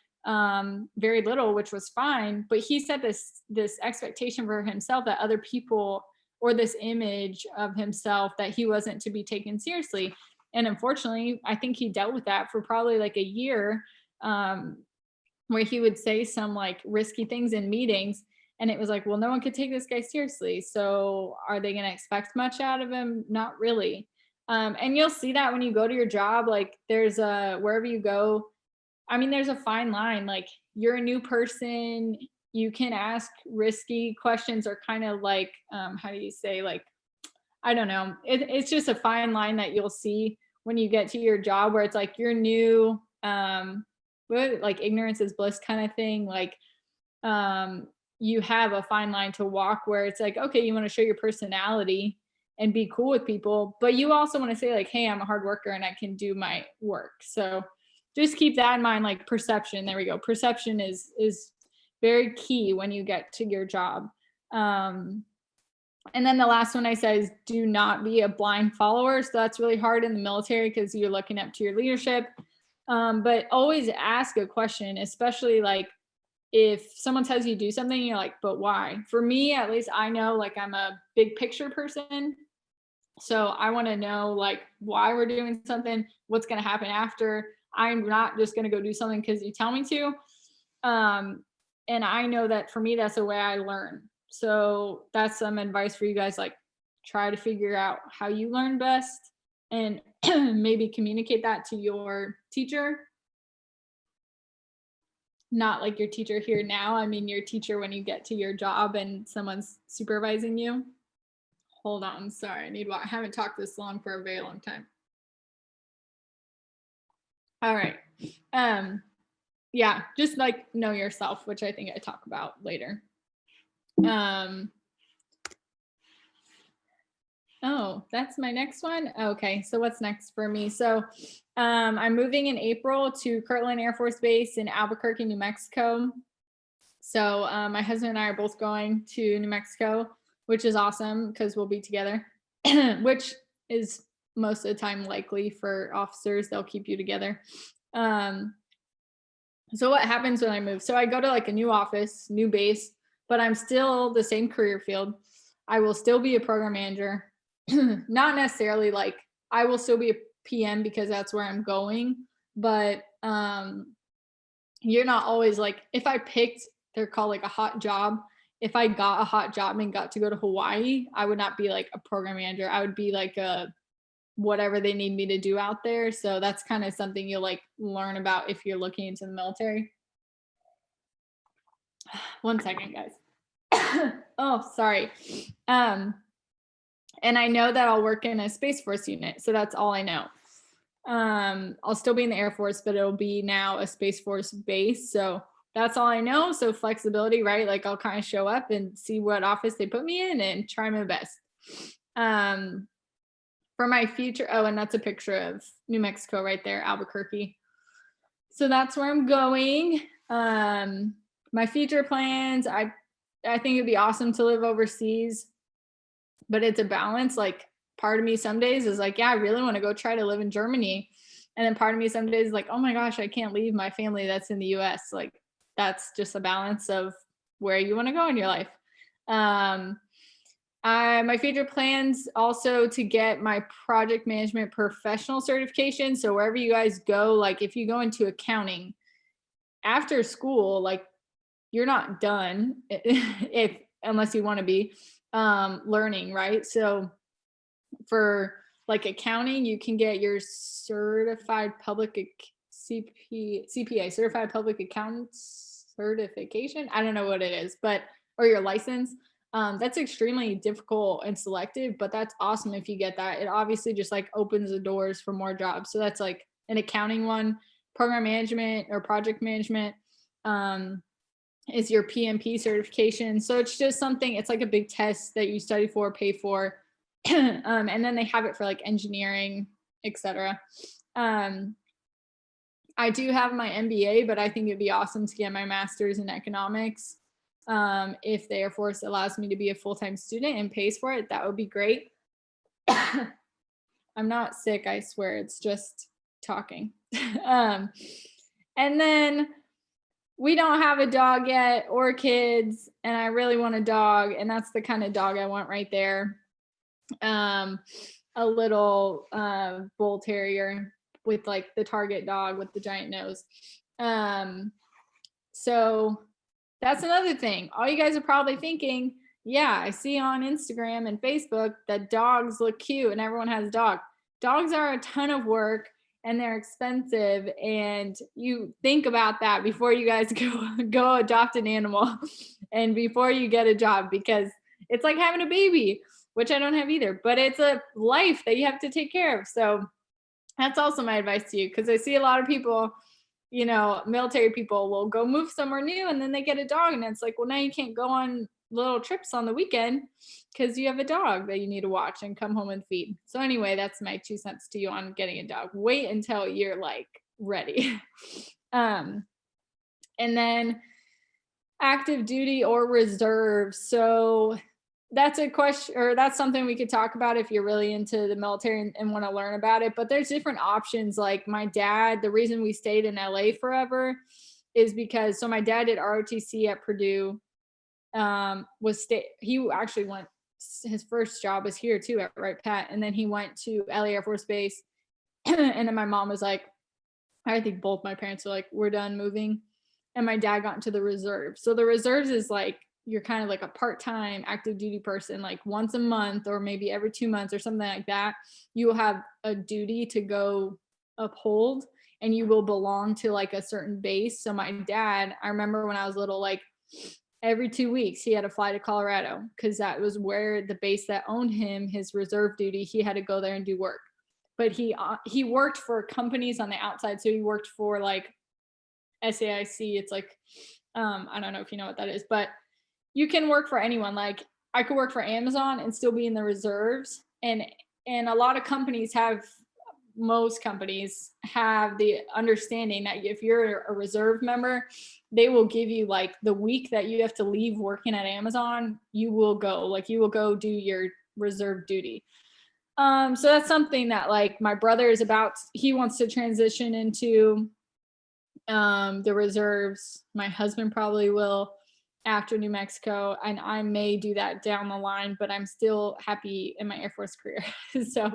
very little, which was fine. But he set this expectation for himself that other people, or this image of himself, that he wasn't to be taken seriously. And unfortunately, I think he dealt with that for probably like a year, where he would say some like risky things in meetings. And it was like, well, no one could take this guy seriously. So are they going to expect much out of him? Not really. And you'll see that when you go to your job, like there's wherever you go, I mean, there's a fine line. Like, you're a new person, you can ask risky questions, or kind of like, how do you say, like, I don't know. It's just a fine line that you'll see when you get to your job, where it's like you're new, like ignorance is bliss kind of thing. Like, you have a fine line to walk, where it's like, okay, you want to show your personality and be cool with people, but you also want to say like, hey, I'm a hard worker and I can do my work. So just keep that in mind, like perception. There we go. Perception is very key when you get to your job. And then the last one I said is do not be a blind follower. So that's really hard in the military because you're looking up to your leadership. But always ask a question, especially like if someone tells you to do something, you're like, but why? For me, at least I know like I'm a big picture person. So I want to know like why we're doing something, what's going to happen after. I'm not just going to go do something because you tell me to. And I know that for me, that's the way I learn. So that's some advice for you guys, like try to figure out how you learn best and maybe communicate that to your teacher. Not like your teacher here now. I mean, your teacher when you get to your job and someone's supervising you. Hold on, sorry, I haven't talked this long for a very long time. All right. Yeah, just like know yourself, which I think I talk about later. Oh, that's my next one. Okay, so what's next for me? So I'm moving in April to Kirtland Air Force Base in Albuquerque, New Mexico. So my husband and I are both going to New Mexico, which is awesome because we'll be together, which is most of the time likely for officers. They'll keep you together. So what happens when I move? So I go to like a new office, new base, but I'm still the same career field. I will still be a program manager. Not necessarily like I will still be a PM because that's where I'm going, but you're not always like, if I picked, they're called like a hot job. If I got a hot job and got to go to Hawaii, I would not be like a program manager. I would be like a whatever they need me to do out there. So that's kind of something you'll like learn about if you're looking into the military. 1 second, guys. Oh, sorry. And I know that I'll work in a Space Force unit. So that's all I know. I'll still be in the Air Force, but it'll be now a Space Force base. So that's all I know. So flexibility, right? Like I'll kind of show up and see what office they put me in and try my best. For my future, oh, and that's a picture of New Mexico right there, Albuquerque. So that's where I'm going. My future plans, I think it'd be awesome to live overseas, but it's a balance. Like part of me some days is like, yeah, I really want to go try to live in Germany. And then part of me some days is like, oh my gosh, I can't leave my family that's in the US. Like that's just a balance of where you want to go in your life. My future plans also to get my project management professional certification. So wherever you guys go, like if you go into accounting after school, like you're not done unless you want to be learning, right? So for like accounting, you can get your certified public CPA, certified public accountant certification. I don't know what it is, but or your license. That's extremely difficult and selective, but that's awesome if you get that. It obviously just like opens the doors for more jobs. So that's like an accounting one. Program management or project management is your PMP certification. So it's just something, it's like a big test that you study for, pay for. And then they have it for like engineering, etc. I do have my MBA, but I think it'd be awesome to get my master's in economics. If the Air Force allows me to be a full-time student and pays for it, that would be great. I'm not sick, I swear, it's just talking. And then we don't have a dog yet or kids, and I really want a dog, and that's the kind of dog I want right there. A little bull terrier with like the target dog with the giant nose. So that's another thing. All you guys are probably thinking, yeah, I see on Instagram and Facebook that dogs look cute and everyone has a dog. Dogs are a ton of work and they're expensive, and you think about that before you guys go adopt an animal and before you get a job, because it's like having a baby, which I don't have either, but it's a life that you have to take care of. So that's also my advice to you, because I see a lot of people, you know, military people will go move somewhere new and then they get a dog, and it's like, well, now you can't go on little trips on the weekend because you have a dog that you need to watch and come home and feed. So anyway, that's my 2 cents to you on getting a dog. Wait until you're like ready. And then active duty or reserve. So that's a question, or that's something we could talk about if you're really into the military and want to learn about it. But there's different options. Like my dad, the reason we stayed in LA forever is because, so my dad did ROTC at Purdue. He actually went, his first job was here too at Wright Pat, and then he went to LA Air Force Base. And then my mom was like, I think both my parents were like, we're done moving. And my dad got into the reserves. So the reserves is like, you're kind of like a part-time active duty person, like once a month or maybe every 2 months or something like that. You will have a duty to go uphold, and you will belong to like a certain base. So my dad, I remember when I was little, like every 2 weeks he had to fly to Colorado because that was where the base that owned him, his reserve duty, he had to go there and do work. But he worked for companies on the outside. So he worked for like SAIC. It's like, I don't know if you know what that is, but you can work for anyone. Like I could work for Amazon and still be in the reserves. And a lot of companies most companies have the understanding that if you're a reserve member, they will give you like the week that you have to leave working at Amazon, you will go do your reserve duty. So that's something that like my brother is he wants to transition into the reserves. My husband probably will after New Mexico, and I may do that down the line, but I'm still happy in my Air Force career. So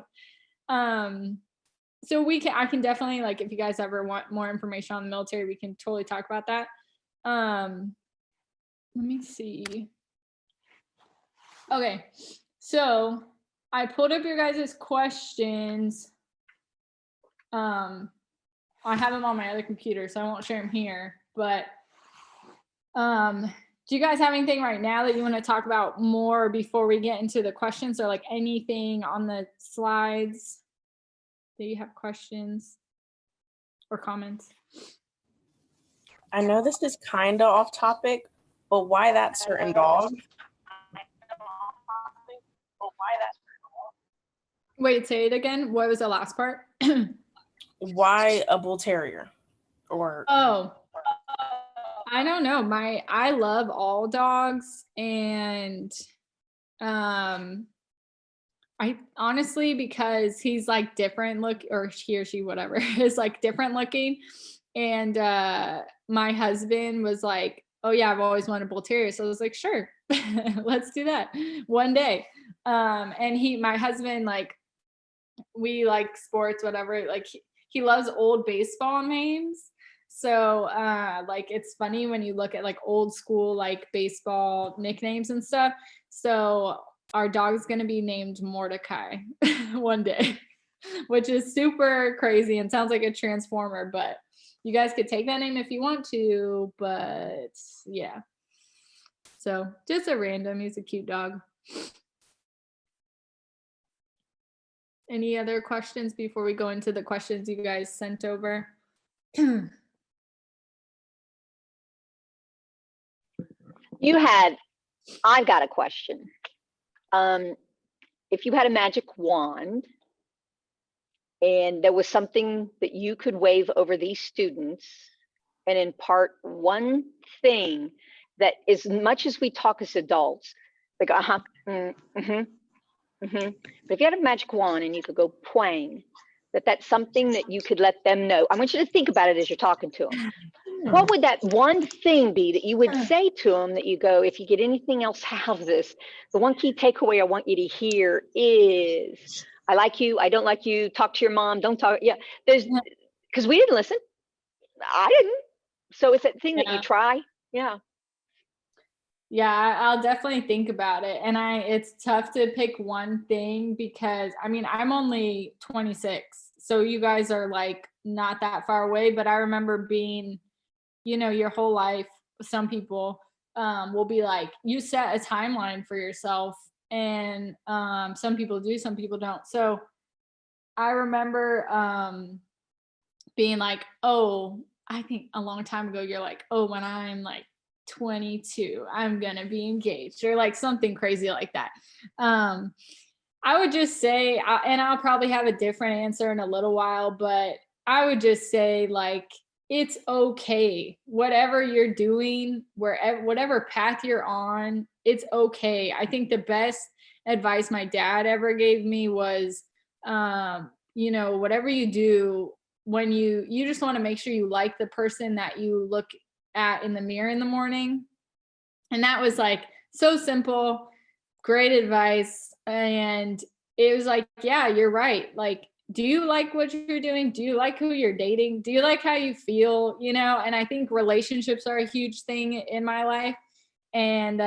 I can definitely, like, if you guys ever want more information on the military, we can totally talk about that. Let me see. Okay, so I pulled up your guys' questions. I have them on my other computer, so I won't share them here, but do you guys have anything right now that you want to talk about more before we get into the questions, or like anything on the slides that you have questions or comments? I know this is kind of off topic, but why that certain dog? Wait, say it again. What was the last part? Why a bull terrier? I don't know. I love all dogs, and I honestly, because he's like different or he or she, whatever, is like different looking. And my husband was like, oh yeah, I've always wanted a bull terrier. So I was like, sure, let's do that one day. And my husband, like, we like sports, whatever, like he loves old baseball names. So like it's funny when you look at like old school like baseball nicknames and stuff. So our dog's going to be named Mordecai one day, which is super crazy and sounds like a transformer, but you guys could take that name if you want to, but yeah. So just a random, he's a cute dog. Any other questions before we go into the questions you guys sent over? I've got a question. If you had a magic wand and there was something that you could wave over these students and impart one thing that, as much as we talk as adults, like, but if you had a magic wand and you could go poing, that's something that you could let them know. I want you to think about it as you're talking to them. What would that one thing be that you would say to them that you go, if you get anything else out of this, the one key takeaway I want you to hear is, I like you, I don't like you, talk to your mom, don't talk. Yeah, because we didn't listen. I didn't. So it's that thing that you try. Yeah. Yeah, I'll definitely think about it. And it's tough to pick one thing because I mean, I'm only 26. So you guys are like not that far away, but I remember being, your whole life, some people will be like, you set a timeline for yourself, and some people do, some people don't. So I remember being like, oh, I think a long time ago, you're like, oh, when I'm like 22, I'm gonna be engaged, or like something crazy like that. I would just say, and I'll probably have a different answer in a little while, but I would just say, like, it's okay. Whatever you're doing, wherever, whatever path you're on, it's okay. I think the best advice my dad ever gave me was, you know, whatever you do, when you just want to make sure you like the person that you look at in the mirror in the morning. And that was like so simple, great advice. And it was like, yeah, you're right. Like, do you like what you're doing? Do you like who you're dating? Do you like how you feel? You know, and I think relationships are a huge thing in my life. And,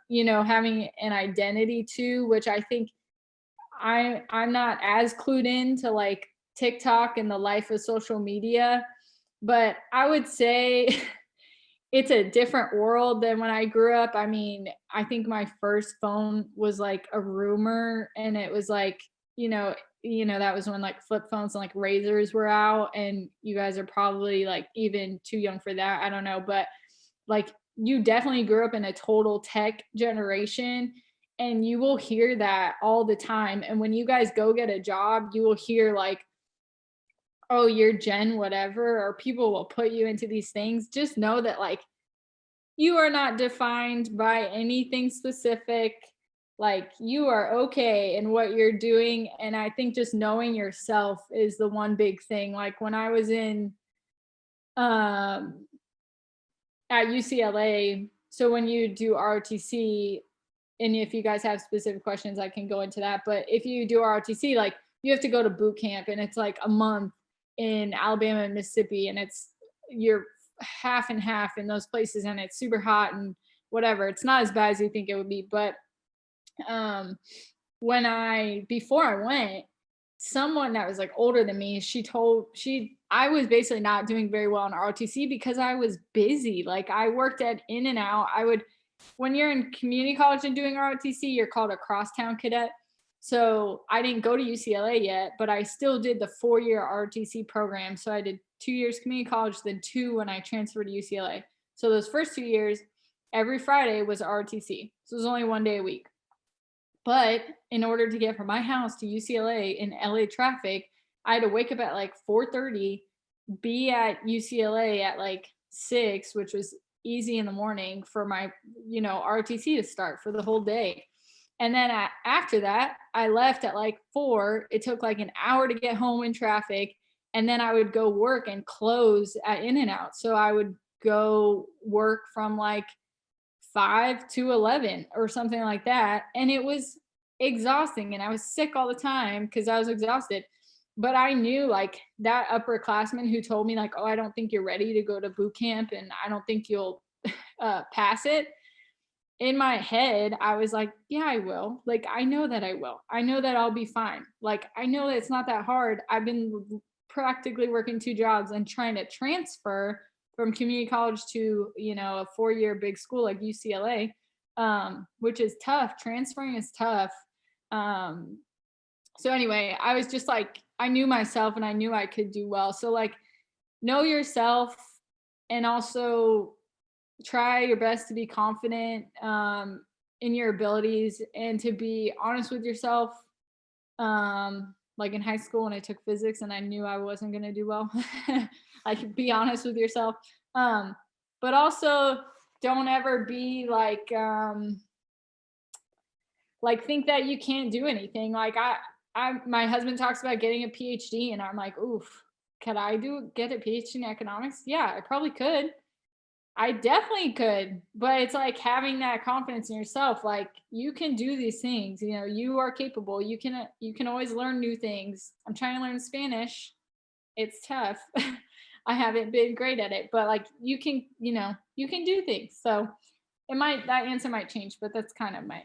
you know, having an identity too, which I think I'm not as clued in to like TikTok and the life of social media, but I would say it's a different world than when I grew up. I mean, I think my first phone was like a rumor, and it was like, that was when like flip phones and like razors were out, and you guys are probably like even too young for that. I don't know, but like you definitely grew up in a total tech generation, and you will hear that all the time. And when you guys go get a job, you will hear like, oh, you're Gen whatever, or people will put you into these things. Just know that like you are not defined by anything specific. Like you are okay in what you're doing. And I think just knowing yourself is the one big thing. Like when I was in at UCLA, so when you do ROTC, and if you guys have specific questions, I can go into that. But if you do ROTC, like you have to go to boot camp, and it's like a month in Alabama and Mississippi, and you're half and half in those places, and it's super hot and whatever. It's not as bad as you think it would be. But before I went, someone that was like older than me, I was basically not doing very well in ROTC because I was busy. Like I worked at In-N-Out. When you're in community college and doing ROTC, you're called a crosstown cadet. So I didn't go to UCLA yet, but I still did the 4-year ROTC program. So I did 2 years community college, then 2 when I transferred to UCLA. So those first 2 years, every Friday was ROTC. So it was only 1 day a week. But in order to get from my house to UCLA in LA traffic, I had to wake up at like 4:30, be at UCLA at like 6, which was easy in the morning for my, ROTC to start for the whole day. And then after that, I left at like 4. It took like an hour to get home in traffic. And then I would go work and close at In-N-Out. So I would go work from like 5 to 11 or something like that. And it was exhausting. And I was sick all the time because I was exhausted. But I knew like that upperclassman who told me like, oh, I don't think you're ready to go to boot camp and I don't think you'll pass it. In my head, I was like, yeah, I will. Like, I know that I will. I know that I'll be fine. Like, I know that it's not that hard. I've been practically working 2 jobs and trying to transfer from community college to, a 4-year big school like UCLA, which is tough. Transferring is tough. So anyway, I was just like, I knew myself and I knew I could do well. So like, know yourself and also try your best to be confident in your abilities and to be honest with yourself. Like in high school when I took physics and I knew I wasn't going to do well, like be honest with yourself. But also don't ever be like think that you can't do anything. Like my husband talks about getting a PhD and I'm like, oof, could I get a PhD in economics? Yeah, I probably could. I definitely could, but it's like having that confidence in yourself. Like you can do these things, you are capable. You can always learn new things. I'm trying to learn Spanish. It's tough. I haven't been great at it, but like you can do things. So that answer might change, but that's kind of my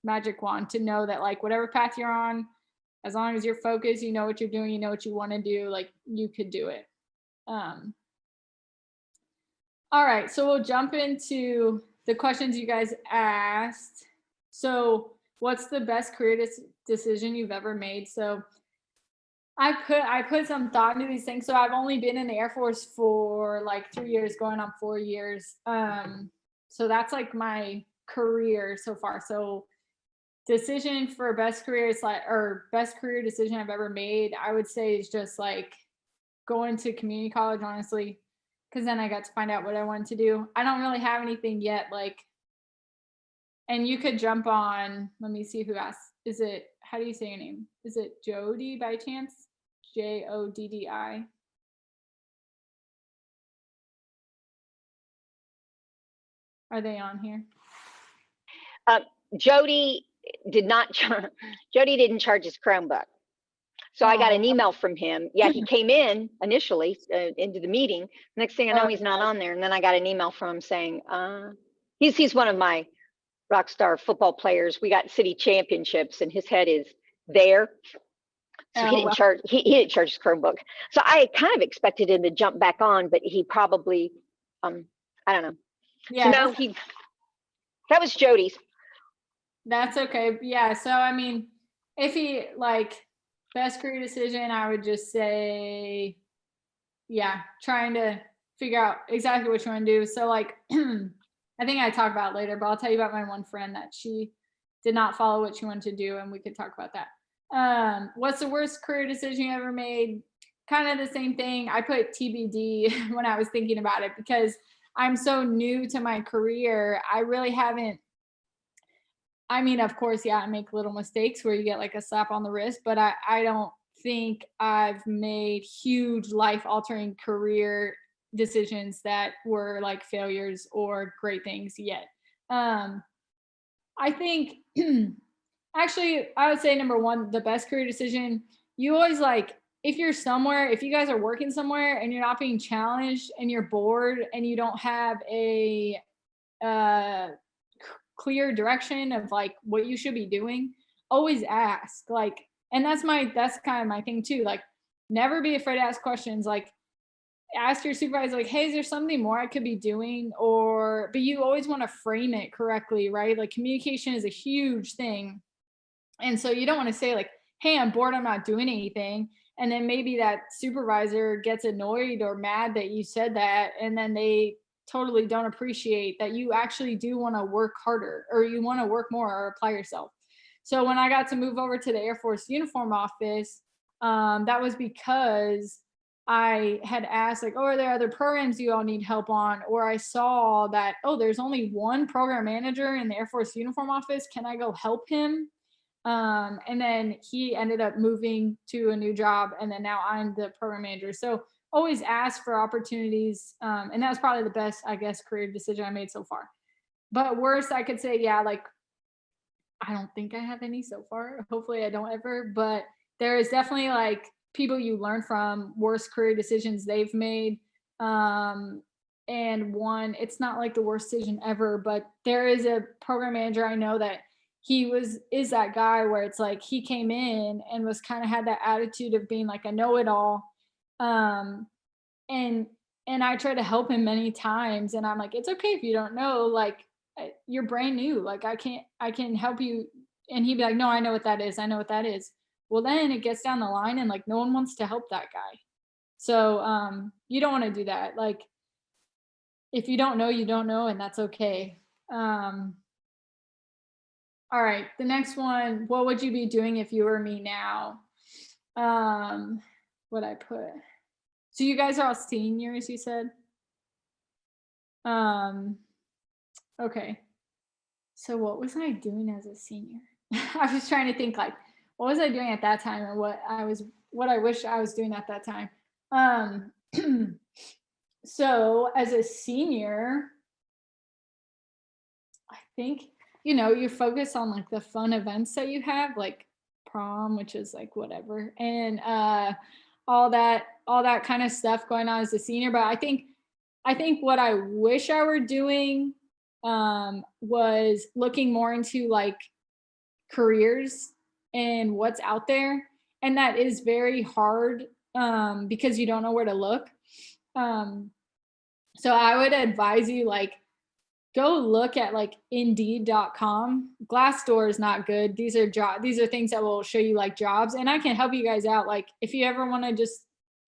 magic wand to know that like whatever path you're on, as long as you're focused, you know what you're doing, you know what you want to do, like you could do it. All right, so we'll jump into the questions you guys asked. So what's the best career decision you've ever made? So I put some thought into these things. So I've only been in the Air Force for like 3 years, going on 4 years. So that's like my career so far. So decision for best career decision I've ever made, I would say is just like going to community college, honestly, because then I got to find out what I wanted to do. I don't really have anything yet, like, and you could jump on, let me see who asked. Is it, how do you say your name? Is it Jody by chance? Joddi? Are they on here? Jody Jody didn't charge his Chromebook. So I got an email from him. Yeah, he came in initially into the meeting. Next thing I know, he's not on there. And then I got an email from him saying, he's one of my rock star football players. We got city championships and his head is there. So he didn't charge, he didn't charge his Chromebook. So I kind of expected him to jump back on, but he probably, I don't know. Yeah. So no, that was Jody's. That's okay. Yeah. So, I mean, if he like best career decision, I would just say, yeah, trying to figure out exactly what you want to do. So like, I think I talk about it later, but I'll tell you about my one friend that she did not follow what she wanted to do. And we could talk about that. What's the worst career decision you ever made? Kind of the same thing. I put TBD when I was thinking about it because I'm so new to my career. I really haven't, I mean, of course, yeah, I make little mistakes where you get like a slap on the wrist, but I don't think I've made huge life altering career decisions that were like failures or great things yet. I think actually I would say number one, the best career decision, you always like, if you're somewhere, if you guys are working somewhere and you're not being challenged and you're bored and you don't have a clear direction of like what you should be doing, always ask. Like, and that's kind of my thing too. Like, never be afraid to ask questions. Like, ask your supervisor, like, hey, is there something more I could be doing? Or, but you always want to frame it correctly, right? Like, communication is a huge thing. And so you don't want to say like, hey, I'm bored, I'm not doing anything. And then maybe that supervisor gets annoyed or mad that you said that. And then they totally don't appreciate that you actually do want to work harder or you want to work more or apply yourself. So when I got to move over to the Air Force uniform office, that was because I had asked like, oh, are there other programs you all need help on? Or I saw that, oh, there's only one program manager in the Air Force uniform office. Can I go help him? And then he ended up moving to a new job. And then now I'm the program manager. So always ask for opportunities. And that was probably the best, I guess, career decision I made so far. But worst, I could say, yeah, like, I don't think I have any so far. Hopefully I don't ever, but there is definitely like people you learn from, worst career decisions they've made. And one, it's not like the worst decision ever, but there is a program manager I know that is that guy where it's like he came in and was kind of had that attitude of being like a know-it-all. And I try to help him many times and I'm like, it's okay if you don't know, like you're brand new, like I can help you. And he'd be like, no, I know what that is. Well, then it gets down the line and like no one wants to help that guy. So you don't want to do that. Like if you don't know, you don't know, and that's okay. All right, the next one, what would you be doing if you were me now? What I put. So you guys are all seniors, you said? Okay. So what was I doing as a senior? I was trying to think like, what was I doing at that time and what I wish I was doing at that time. So as a senior, I think, you focus on like the fun events that you have, like prom, which is like whatever, and all that kind of stuff going on as a senior. But I think what I wish I were doing was looking more into like careers and what's out there, and that is very hard because you don't know where to look. So I would advise you like go look at like Indeed.com. Glassdoor is not good. These are things that will show you like jobs, and I can help you guys out. Like if you ever want to just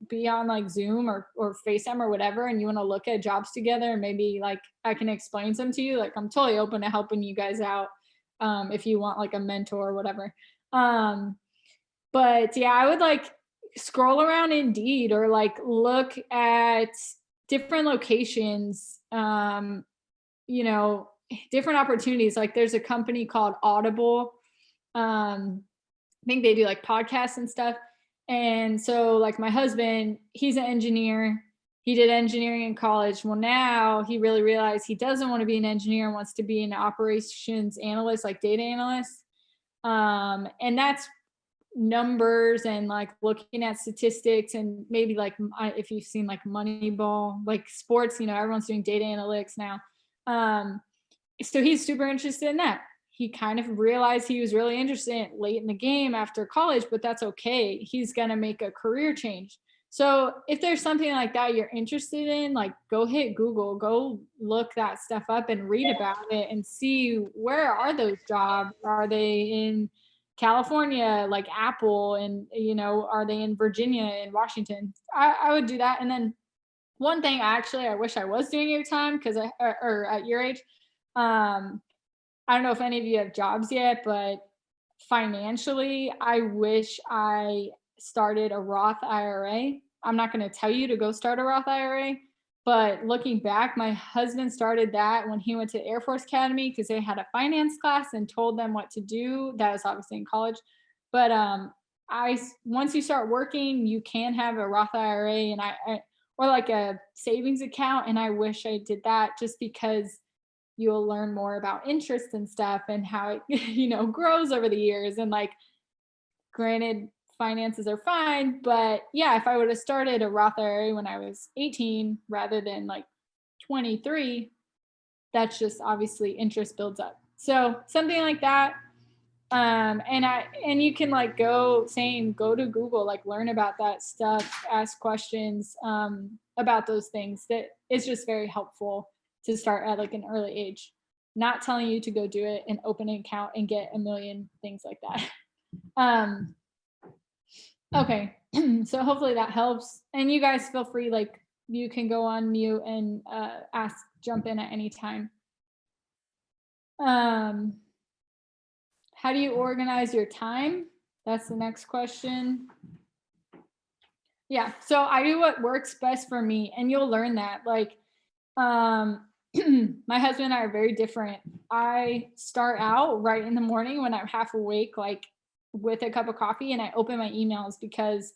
be on like Zoom or FaceTime or whatever, and you want to look at jobs together, and maybe like I can explain some to you. Like I'm totally open to helping you guys out if you want like a mentor or whatever. But yeah, I would like scroll around Indeed or like look at different locations, you know, different opportunities. Like there's a company called Audible. I think they do like podcasts and stuff. And so like my husband, he's an engineer. He did engineering in college. Well, now he really realized he doesn't want to be an engineer and wants to be an operations analyst, like data analyst. And that's numbers and like looking at statistics and maybe like if you've seen like Moneyball, like sports, you know, everyone's doing data analytics now. So he's super interested in that. He kind of realized he was really interested in it late in the game after college, but that's okay. He's going to make a career change. So if there's something like that you're interested in, like go hit Google, go look that stuff up and read about it and see where are those jobs? Are they in California, like Apple, and, you know, are they in Virginia and Washington? I would do that. And then one thing I wish I was doing at your time, because or at your age, I don't know if any of you have jobs yet, but financially, I wish I started a Roth IRA. I'm not going to tell you to go start a Roth IRA, but looking back, my husband started that when he went to Air Force Academy because they had a finance class and told them what to do. That was obviously in college. But once you start working, you can have a Roth IRA and or like a savings account. And I wish I did that just because you'll learn more about interest and stuff and how it, you know, grows over the years. And like, granted, finances are fine, but yeah, if I would have started a Roth IRA when I was 18 rather than like 23, that's just obviously interest builds up. So something like that. And you can like go to Google, like learn about that stuff, ask questions about those things. That is just very helpful to start at like an early age. Not telling you to go do it and open an account and get a million things like that. Okay, so hopefully that helps. And you guys feel free, like you can go on mute and jump in at any time. How do you organize your time? That's the next question. Yeah, so I do what works best for me, and you'll learn that. Like, my husband and I are very different. I start out right in the morning when I'm half awake, like with a cup of coffee, and I open my emails because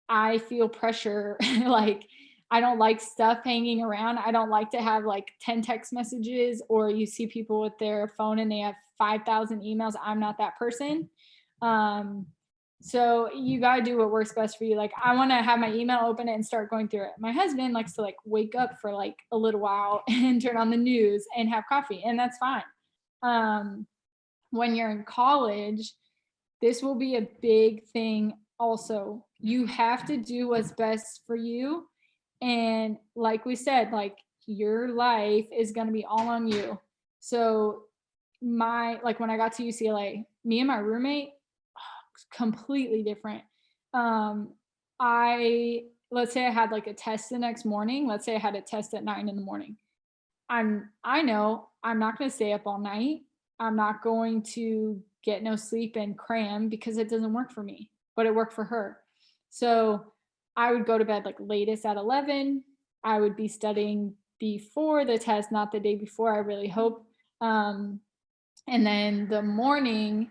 I feel pressure. Like, I don't like stuff hanging around. I don't like to have like 10 text messages, or you see people with their phone and they have 5,000 emails. I'm not that person. So you got to do what works best for you. Like, I want to have my email open and start going through it. My husband likes to like wake up for like a little while and turn on the news and have coffee, and that's fine. When you're in college, this will be a big thing also. You have to do what's best for you. And like we said, like your life is going to be all on you. So like when I got to UCLA, me and my roommate, completely different. Let's say I had like a test the next morning. Let's say I had a test at 9 a.m. I know I'm not going to stay up all night. I'm not going to get no sleep and cram because it doesn't work for me, but it worked for her. So I would go to bed like latest at 11. I would be studying before the test, not the day before, I really hope. And then the morning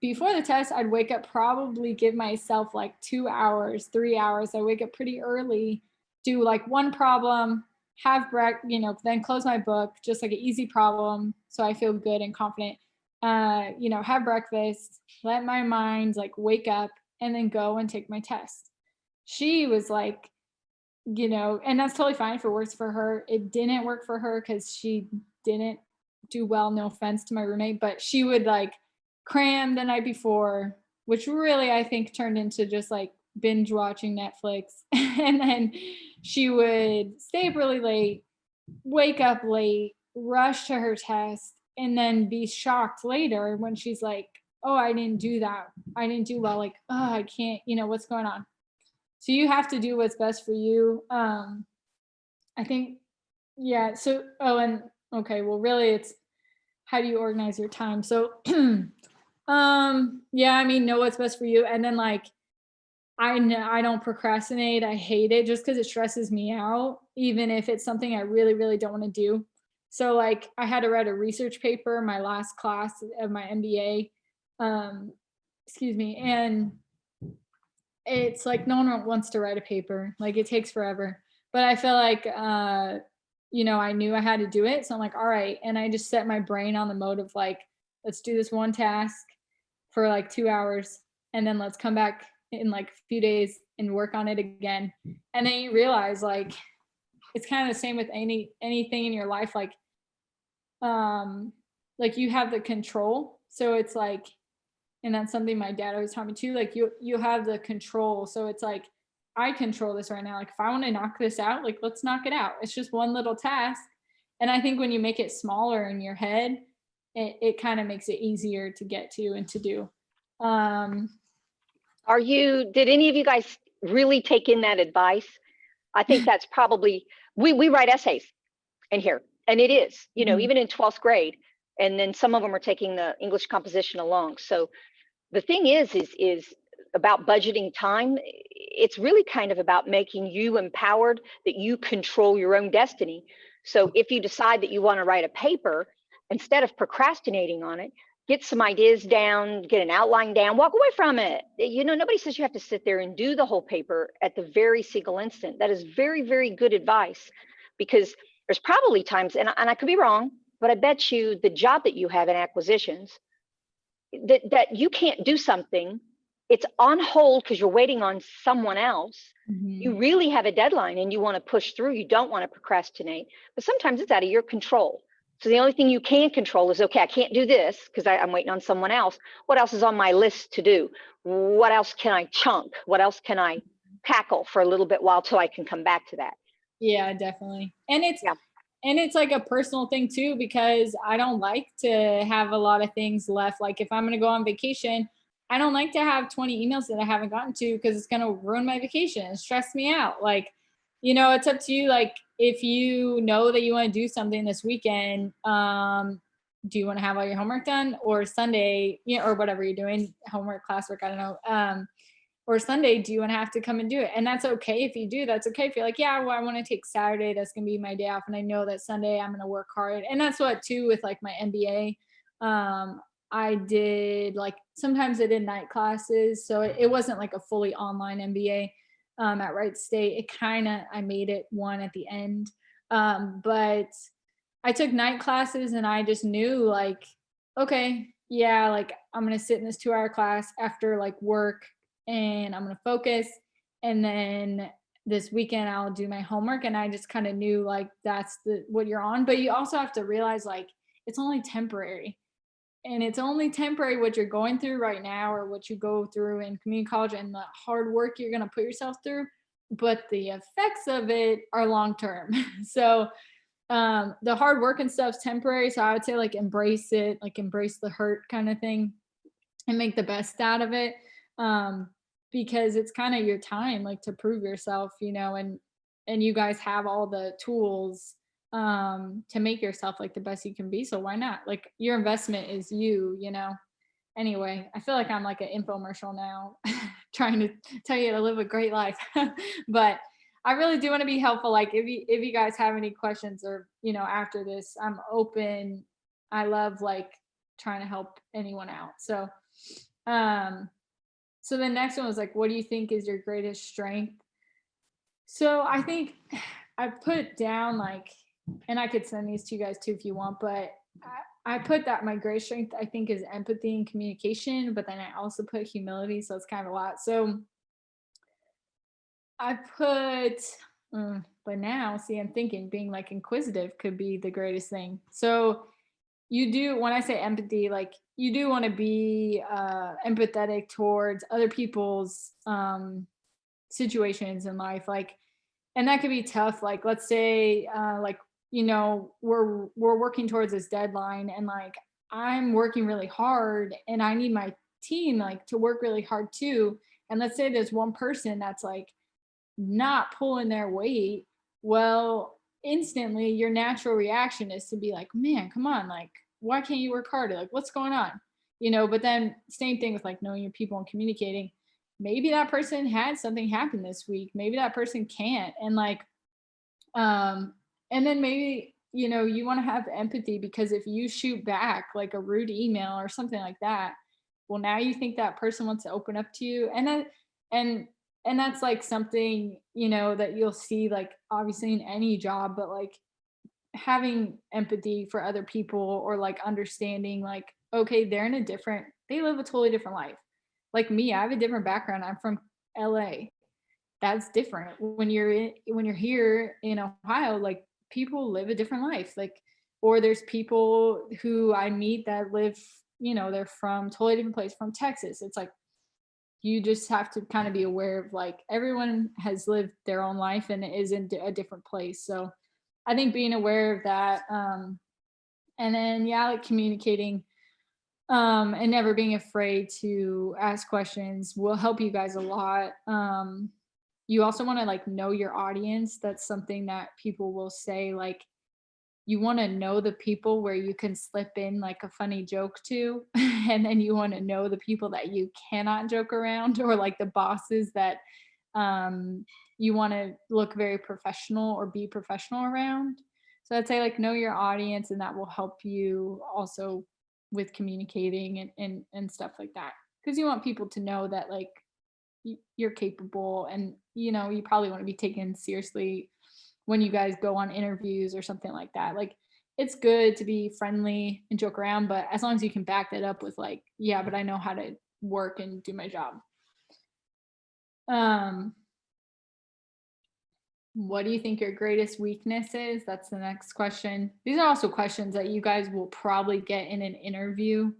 before the test, I'd wake up, probably give myself like 2 hours, 3 hours. I wake up pretty early, do like one problem, have breakfast, then close my book, just like an easy problem. So I feel good and confident. Have breakfast, let my mind like wake up, and then go and take my test. She was like, and that's totally fine if it works for her. It didn't work for her because she didn't do well, no offense to my roommate, but she would like cram the night before, which really I think turned into just like binge watching Netflix. And then she would stay up really late, wake up late, rush to her test, and then be shocked later when she's like, oh, I didn't do that. I didn't do well. Like, oh, I can't, what's going on? So you have to do what's best for you. I think, yeah. So, really it's how do you organize your time? So, know what's best for you. And then like, I know I don't procrastinate. I hate it just because it stresses me out, even if it's something I really, really don't want to do. So like I had to write a research paper my last class of my MBA. Excuse me. And it's like no one wants to write a paper. Like it takes forever. But I feel like I knew I had to do it. So I'm like, all right. And I just set my brain on the mode of like, let's do this one task for like 2 hours and then let's come back in like a few days and work on it again. And then you realize like it's kind of the same with anything in your life, like you have the control. So it's like, and that's something my dad always taught me too, like you have the control. So it's like I control this right now. Like if I want to knock this out, like let's knock it out. It's just one little task. And I think when you make it smaller in your head, it kind of makes it easier to get to and to do. Did any of you guys really take in that advice? I think that's probably, we write essays in here, and it is, even in 12th grade, and then some of them are taking the English composition along. So the thing is about budgeting time. It's really kind of about making you empowered, that you control your own destiny. So if you decide that you want to write a paper, instead of procrastinating on it, get some ideas down, get an outline down, walk away from it. Nobody says you have to sit there and do the whole paper at the very single instant. That is very, very good advice, because there's probably times, and I could be wrong, but I bet you the job that you have in acquisitions, that you can't do something, it's on hold because you're waiting on someone else. You really have a deadline and you want to push through. You don't want to procrastinate, but sometimes it's out of your control. So the only thing you can control is, okay, I can't do this because I'm waiting on someone else. What else is on my list to do? What else can I chunk? What else can I tackle for a little bit while till I can come back to that? Yeah, definitely. And it's like a personal thing too, because I don't like to have a lot of things left. Like if I'm going to go on vacation, I don't like to have 20 emails that I haven't gotten to, because it's going to ruin my vacation and stress me out. Like, it's up to you. Like if you know that you want to do something this weekend, do you want to have all your homework done, or Sunday, or whatever you're doing, homework, classwork, I don't know. Or Sunday, do you want to have to come and do it? And that's okay if you do. That's okay if you're like, yeah, well, I want to take Saturday. That's going to be my day off. And I know that Sunday I'm going to work hard. And that's what too, with like my MBA. I did like, sometimes I did night classes. So it wasn't like a fully online MBA at Wright State. I made it one at the end. But I took night classes and I just knew like, okay, yeah, like I'm going to sit in this 2-hour class after like work, and I'm going to focus. And then this weekend I'll do my homework. And I just kind of knew like, that's what you're on. But you also have to realize like, it's only temporary, and it's only temporary what you're going through right now, or what you go through in community college, and the hard work you're going to put yourself through, but the effects of it are long-term. So the hard work and stuff's temporary. So I would say like, embrace it, like embrace the hurt kind of thing, and make the best out of it. Because it's kind of your time, like to prove yourself, and you guys have all the tools to make yourself like the best you can be. So why not? Like your investment is you. Anyway, I feel like I'm like an infomercial now, trying to tell you to live a great life. But I really do want to be helpful. Like if you guys have any questions, or after this, I'm open. I love like trying to help anyone out. So so the next one was like, what do you think is your greatest strength? So I think I put down like, and I could send these to you guys too if you want, but I put that my greatest strength, I think, is empathy and communication, but then I also put humility. So it's kind of a lot. So I put, but now see, I'm thinking being like inquisitive could be the greatest thing. So you do, when I say empathy, like you do want to be empathetic towards other people's situations in life, like, and that could be tough. Like let's say like we're working towards this deadline, and like I'm working really hard, and I need my team like to work really hard too. And let's say there's one person that's like not pulling their weight. Well, instantly your natural reaction is to be like, man, come on, like why can't you work harder? Like what's going on? But then same thing with like knowing your people and communicating. maybe that person had something happen this week. Maybe that person can't. And like, and then maybe, you know, you want to have empathy, because if you shoot back like a rude email or something like that, well, now you think that person wants to open up to you. And then, and that's like something, you know, that you'll see like obviously in any job, but like having empathy for other people, or like understanding like, okay, they live a totally different life. Like me, I have a different background. I'm from LA. That's different. When you're here in Ohio, like people live a different life. Like, or there's people who I meet that live, you know, they're from totally different place, from Texas. It's like, you just have to kind of be aware of like, everyone has lived their own life and is in a different place. So I think being aware of that, and then like communicating, and never being afraid to ask questions will help you guys a lot. You also want to like know your audience. That's something that people will say, like, you want to know the people where you can slip in like a funny joke to, and then you want to know the people that you cannot joke around, or like the bosses that you want to look very professional or be professional around. So I'd say like know your audience, and that will help you also with communicating and stuff like that, because you want people to know that like you're capable, and you know, you probably want to be taken seriously when you guys go on interviews or something like that. Like, it's good to be friendly and joke around, but as long as you can back that up with like, yeah, but I know how to work and do my job. What do you think your greatest weakness is? That's the next question. These are also questions that you guys will probably get in an interview.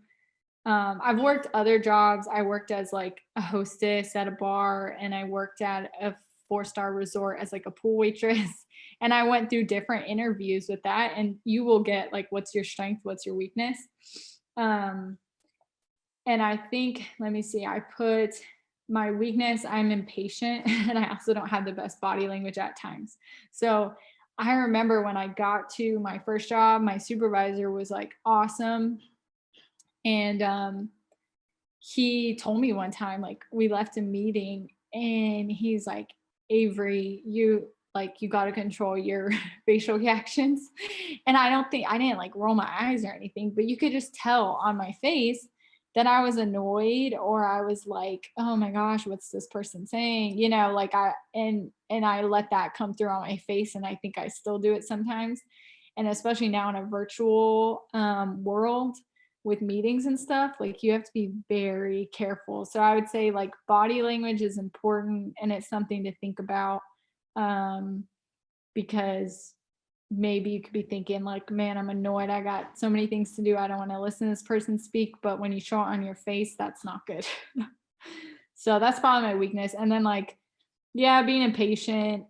I've worked other jobs. I worked as like a hostess at a bar, and I worked at a 4-star resort as like a pool waitress. And I went through different interviews with that, and you will get like, what's your strength? What's your weakness? And I think, let me see, I put my weakness, I'm impatient, and I also don't have the best body language at times. So I remember when I got to my first job, my supervisor was like awesome. And he told me one time, like we left a meeting, and he's like, Avery, you got to control your facial reactions. And I didn't like roll my eyes or anything, but you could just tell on my face that I was annoyed, or I was like, oh my gosh, what's this person saying? You know, like I let that come through on my face. And I think I still do it sometimes. And especially now in a virtual world with meetings and stuff, like you have to be very careful. So I would say like body language is important, and it's something to think about, because maybe you could be thinking like, man, I'm annoyed, I got so many things to do, I don't want to listen to this person speak, but when you show it on your face, that's not good. So that's probably my weakness. And then like, yeah, being impatient,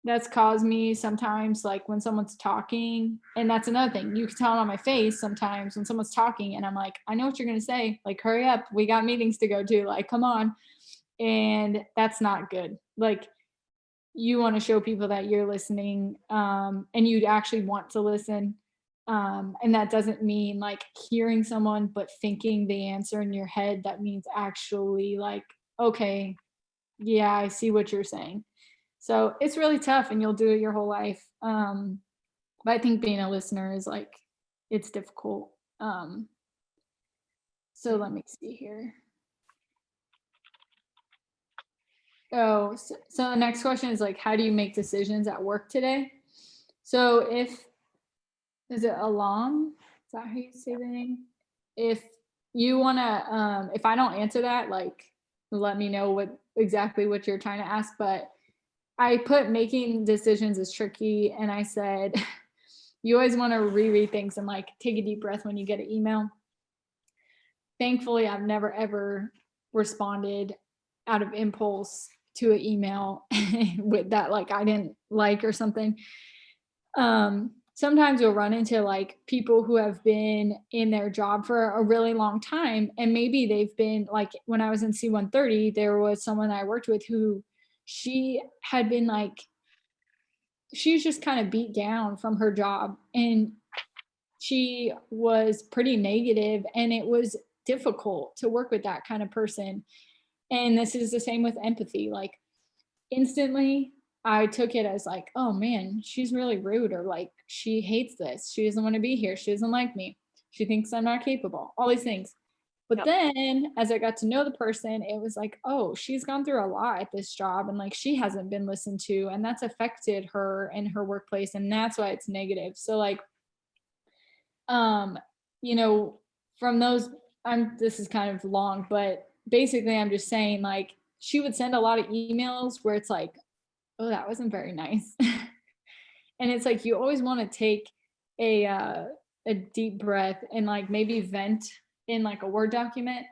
that's caused me sometimes, like when someone's talking, and that's another thing, you can tell it on my face sometimes when someone's talking, and I'm like, I know what you're gonna say, like hurry up, we got meetings to go to, like come on. And that's not good. Like, you want to show people that you're listening, and you actually want to listen, and that doesn't mean like hearing someone but thinking the answer in your head. That means actually like, okay, yeah, I see what you're saying. So it's really tough, and you'll do it your whole life. But I think being a listener is like, it's difficult. So let me see here. Oh, so the next question is like, how do you make decisions at work today? So is it Alon? Is that how you say the name? If you want to, if I don't answer that, like, let me know exactly what you're trying to ask. But I put making decisions is tricky. And I said, you always want to reread things and like take a deep breath when you get an email. Thankfully, I've never ever responded out of impulse to an email with that like I didn't like or something. Sometimes you'll run into like people who have been in their job for a really long time, and maybe they've been like, when I was in C-130, there was someone I worked with who she had been like, she was just kind of beat down from her job, and she was pretty negative, and it was difficult to work with that kind of person. And this is the same with empathy. Like instantly I took it as like, oh man, she's really rude, or like she hates this. She doesn't want to be here. She doesn't like me. She thinks I'm not capable. All these things. But Yep. then as I got to know the person, it was like, oh, she's gone through a lot at this job, and like she hasn't been listened to, and that's affected her in her workplace, and that's why it's negative. So like, you know, from those, this is kind of long, but basically I'm just saying like she would send a lot of emails where it's like, oh, that wasn't very nice. And it's like you always want to take a deep breath and like maybe vent in like a Word document,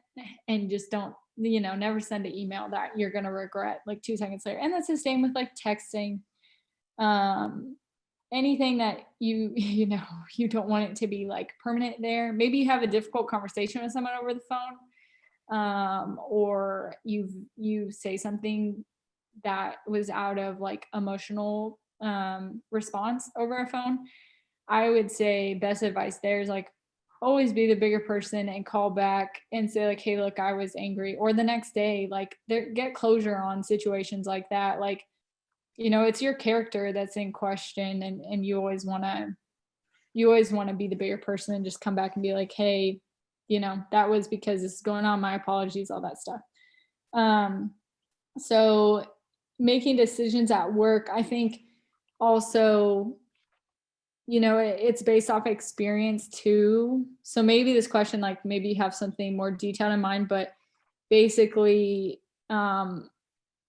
and just don't, you know, never send an email that you're gonna regret like 2 seconds later. And that's the same with like texting. Anything that you know you don't want it to be like permanent there. Maybe you have a difficult conversation with someone over the phone, or you say something that was out of like emotional response over a phone. I would say best advice there is like always be the bigger person and call back and say like, hey, look, I was angry. Or the next day, like get closure on situations like that. Like, you know, it's your character that's in question, and you always want to be the bigger person and just come back and be like, hey, you know, that was because this is going on, my apologies, all that stuff. So making decisions at work, I think also, you know, it's based off experience too. So maybe this question, like maybe you have something more detailed in mind, but basically,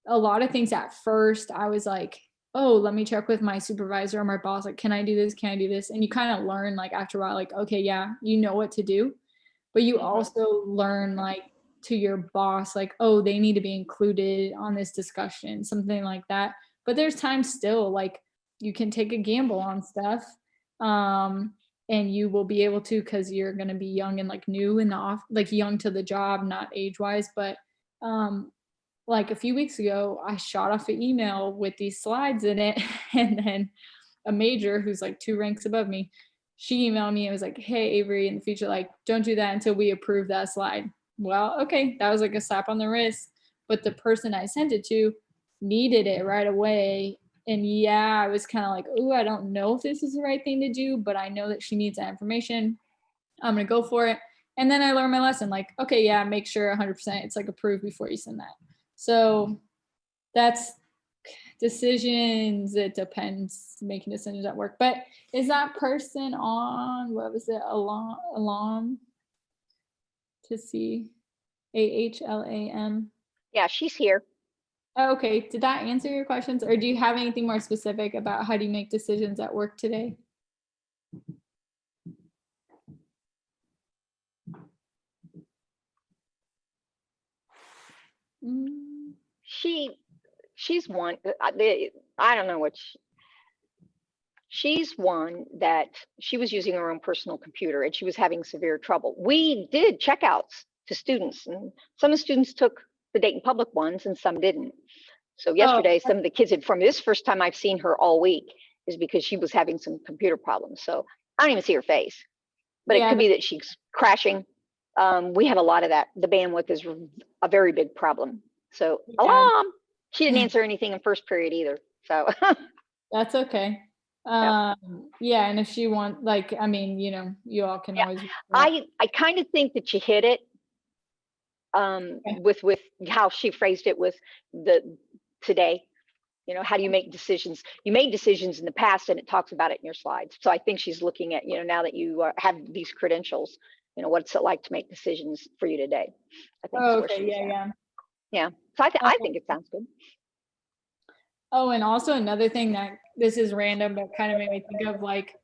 a lot of things at first, I was like, oh, let me check with my supervisor or my boss. Like, can I do this? Can I do this? And you kind of learn like after a while, like, okay, yeah, you know what to do. But you also learn like to your boss, like, oh, they need to be included on this discussion, something like that. But there's times still like you can take a gamble on stuff. And you will be able to, because you're going to be young and like new in the off, like young to the job, not age wise. But like a few weeks ago, I shot off an email with these slides in it. And then a major who's like 2 ranks above me, she emailed me and was like, hey, Avery, in the future, like, don't do that until we approve that slide. Well, okay, that was like a slap on the wrist. But the person I sent it to needed it right away. And yeah, I was kind of like, oh, I don't know if this is the right thing to do, but I know that she needs that information. I'm going to go for it. And then I learned my lesson, like, okay, yeah, make sure 100% it's like approved before you send that. So that's decisions. It depends, making decisions at work. But is that person on, what was it, alarm to see, AHLAM? Yeah, she's here. Oh, okay, did that answer your questions, or do you have anything more specific about how do you make decisions at work today? She's one. I don't know what she's one that she was using her own personal computer and she was having severe trouble. We did checkouts to students, and some of the students took the Dayton Public ones and some didn't. So yesterday, some of the kids had, from this first time I've seen her all week, is because she was having some computer problems. So I don't even see her face, but it could be that she's crashing. We have a lot of that. The bandwidth is a very big problem. So alarm. She didn't answer anything in first period either. So that's okay. Yeah, and if she want, like, I mean, you know, you all can always. I kind of think that you hit it with how she phrased it with the today. You know, how do you make decisions? You made decisions in the past, and it talks about it in your slides. So I think she's looking at, you know, now that you have these credentials, you know, what's it like to make decisions for you today? I think that's where she's at. Yeah. So I think it sounds good. Oh, and also another thing that, this is random, but kind of made me think of, like,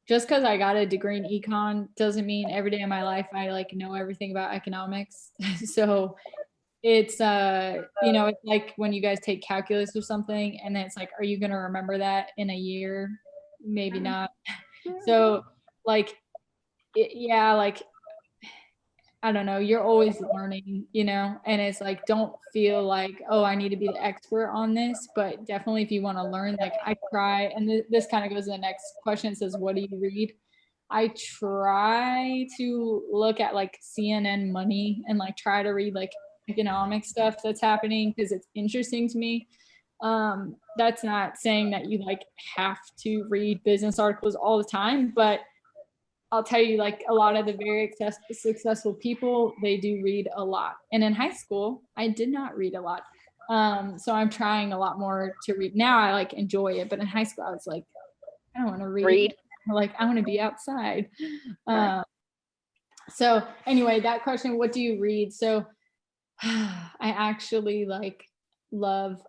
just because I got a degree in econ doesn't mean every day of my life I like know everything about economics. So it's you know, it's like when you guys take calculus or something, and then it's like, are you gonna remember that in a year? Maybe not. So like, yeah, like, I don't know, you're always learning, you know, and it's like, don't feel like, oh, I need to be the expert on this, but definitely if you want to learn, like I try, and this kind of goes to the next question. It says, what do you read? I try to look at like CNN Money and like try to read like economic stuff that's happening because it's interesting to me. That's not saying that you like have to read business articles all the time, but I'll tell you, like a lot of the very successful people, they do read a lot. And in high school, I did not read a lot. So I'm trying a lot more to read. Now I like enjoy it, but in high school I was like, I don't want to read. Like I want to be outside. So anyway, that question, what do you read? So I actually like love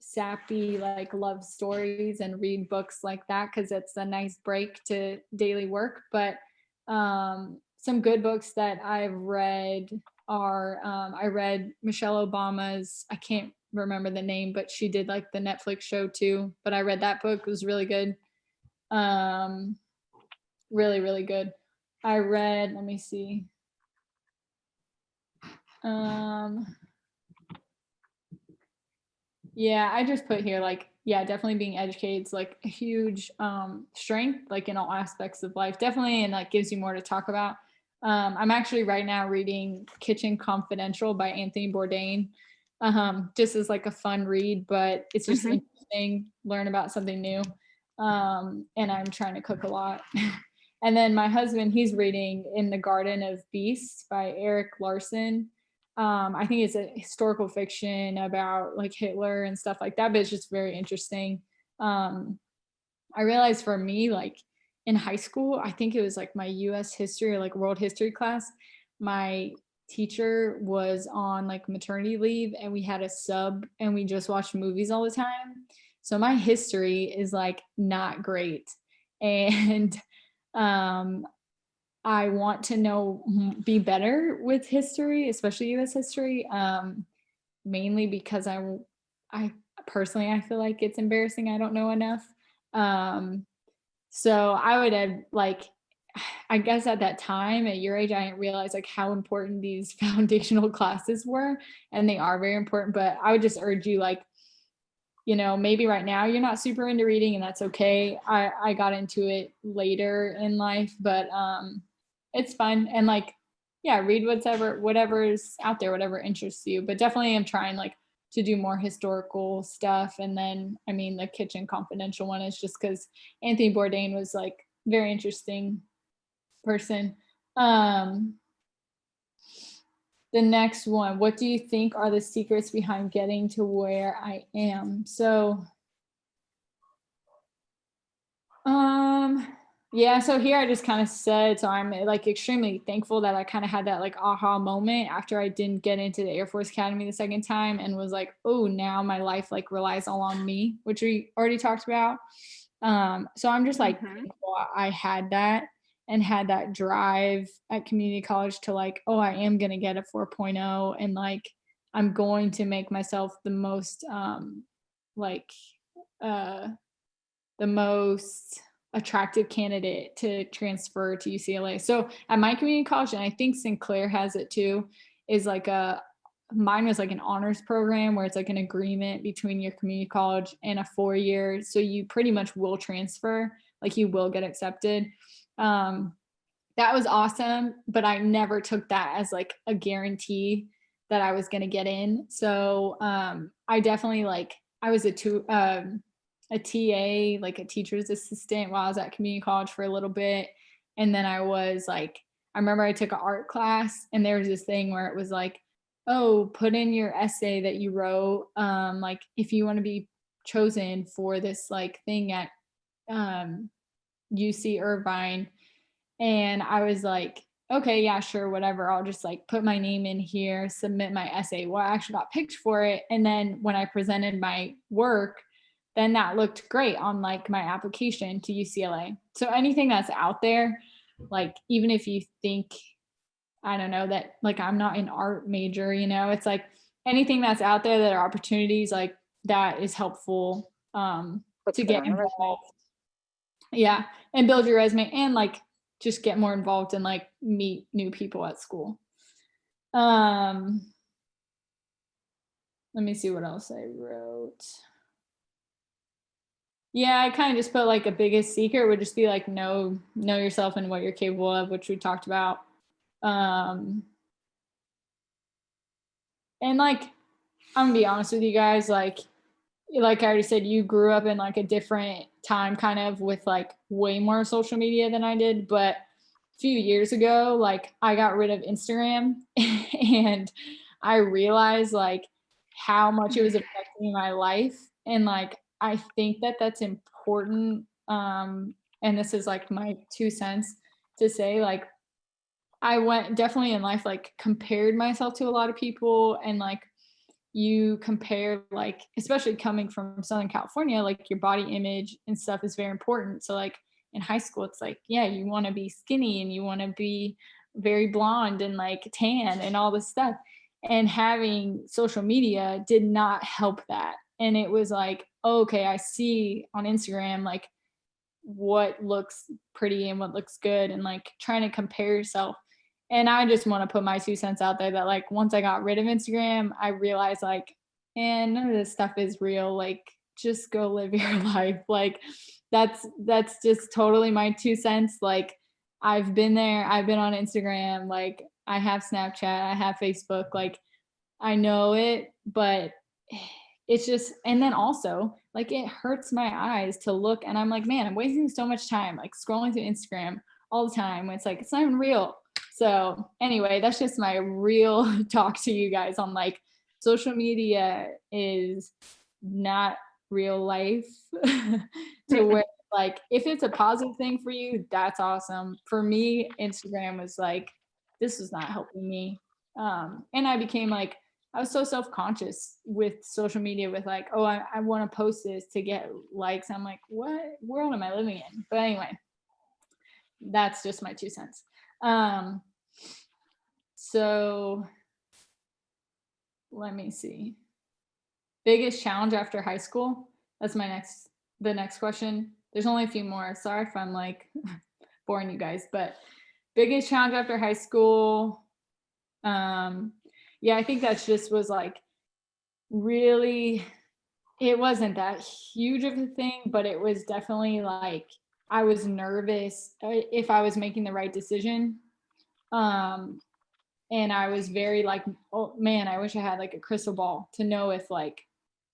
sappy like love stories and read books like that because it's a nice break to daily work. But some good books that I've read are I read Michelle Obama's, I can't remember the name, but she did like the Netflix show too, but I read that book. It was really good. Really, really good. I read, let me see. Yeah, I just put here like, yeah, definitely being educated is like a huge strength, like in all aspects of life, definitely, and that gives you more to talk about. I'm actually right now reading Kitchen Confidential by Anthony Bourdain, just as like a fun read, but it's just interesting, learn about something new. And I'm trying to cook a lot. And then my husband, he's reading In the Garden of Beasts by Eric Larson. I think it's a historical fiction about like Hitler and stuff like that, but it's just very interesting. I realized for me, like in high school, I think it was like my US history or like world history class, my teacher was on like maternity leave and we had a sub and we just watched movies all the time. So my history is like not great. And I want to know, be better with history, especially US history, mainly because I personally, I feel like it's embarrassing. I don't know enough. So I would have like, I guess at that time at your age, I didn't realize like how important these foundational classes were, and they are very important, but I would just urge you like, you know, maybe right now you're not super into reading and that's okay. I got into it later in life, but it's fun. And like, yeah, read whatever's out there, whatever interests you. But definitely I'm trying like to do more historical stuff. And then, I mean, the Kitchen Confidential one is just because Anthony Bourdain was like very interesting person. The next one, what do you think are the secrets behind getting to where I am? So, yeah, so here I just kind of said, so I'm like extremely thankful that I kind of had that like aha moment after I didn't get into the Air Force Academy the second time and was like, oh, now my life like relies all on me, which we already talked about. So I'm just like thankful I had that and had that drive at community college to like, oh, I am going to get a 4.0 and like, I'm going to make myself the most, the most attractive candidate to transfer to UCLA. So at my community college, and I think Sinclair has it too, is like mine was like an honors program where it's like an agreement between your community college and a 4-year. So you pretty much will transfer, like you will get accepted. That was awesome, but I never took that as like a guarantee that I was going to get in. So I definitely like, I was a TA, like a teacher's assistant while I was at community college for a little bit. And then I was like, I remember I took an art class and there was this thing where it was like, oh, put in your essay that you wrote, like if you want to be chosen for this like thing at UC Irvine. And I was like, okay, yeah, sure, whatever. I'll just like put my name in here, submit my essay. Well, I actually got picked for it. And then when I presented my work, then that looked great on like my application to UCLA. So anything that's out there, like even if you think, I don't know, that like I'm not an art major, you know, it's like anything that's out there that are opportunities like that is helpful to get involved. Yeah, and build your resume and like just get more involved and like meet new people at school. Let me see what else I wrote. Yeah, I kind of just put like a biggest secret would just be like know yourself and what you're capable of, which we talked about. and like, I'm gonna be honest with you guys, like I already said, you grew up in like a different time kind of with like way more social media than I did. But a few years ago, like I got rid of Instagram and I realized like how much it was affecting my life. And like, I think that that's important. And this is like my 2 cents to say, like, I went definitely in life, like compared myself to a lot of people, and like you compare, like, especially coming from Southern California, like your body image and stuff is very important. So like in high school, it's like, yeah, you want to be skinny and you want to be very blonde and like tan and all this stuff. And having social media did not help that. And it was like, okay, I see on Instagram, like what looks pretty and what looks good, and like trying to compare yourself. And I just want to put my 2 cents out there that like once I got rid of Instagram, I realized like, and none of this stuff is real. Like just go live your life. Like that's just totally my 2 cents. Like I've been there, I've been on Instagram, like I have Snapchat, I have Facebook, like I know it, but it's just, and then also like it hurts my eyes to look, and I'm like, man, I'm wasting so much time like scrolling through Instagram all the time when it's like, it's not even real. So anyway, that's just my real talk to you guys on like social media is not real life. To where like if it's a positive thing for you, that's awesome. For me, Instagram was like, this was not helping me. And I became like, I was so self-conscious with social media with like, oh, I want to post this to get likes. I'm like, what world am I living in? But anyway, that's just my 2 cents. So let me see. Biggest challenge after high school? That's the next question. There's only a few more. Sorry if I'm like boring you guys, but biggest challenge after high school. Yeah, I think that just was like really, it wasn't that huge of a thing, but it was definitely like I was nervous if I was making the right decision. And I was very like, oh man, I wish I had like a crystal ball to know if like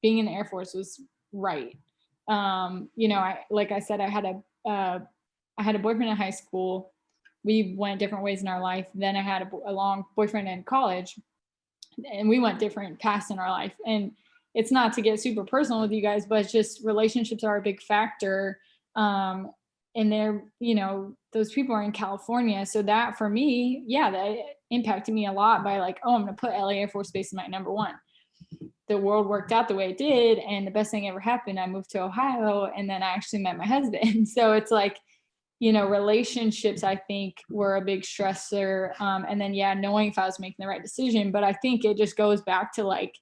being in the Air Force was right. Like I said, I had a boyfriend in high school. We went different ways in our life. Then I had a long boyfriend in college, and we went different paths in our life. And it's not to get super personal with you guys, but it's just relationships are a big factor. And they're, those people are in California. So that for me, yeah, that impacted me a lot by like, oh, I'm going to put LA Air Force Base in my number one. The world worked out the way it did. And the best thing ever happened, I moved to Ohio, and then I actually met my husband. So it's like, relationships, I think, were a big stressor. And then, yeah, knowing if I was making the right decision. But I think it just goes back to like,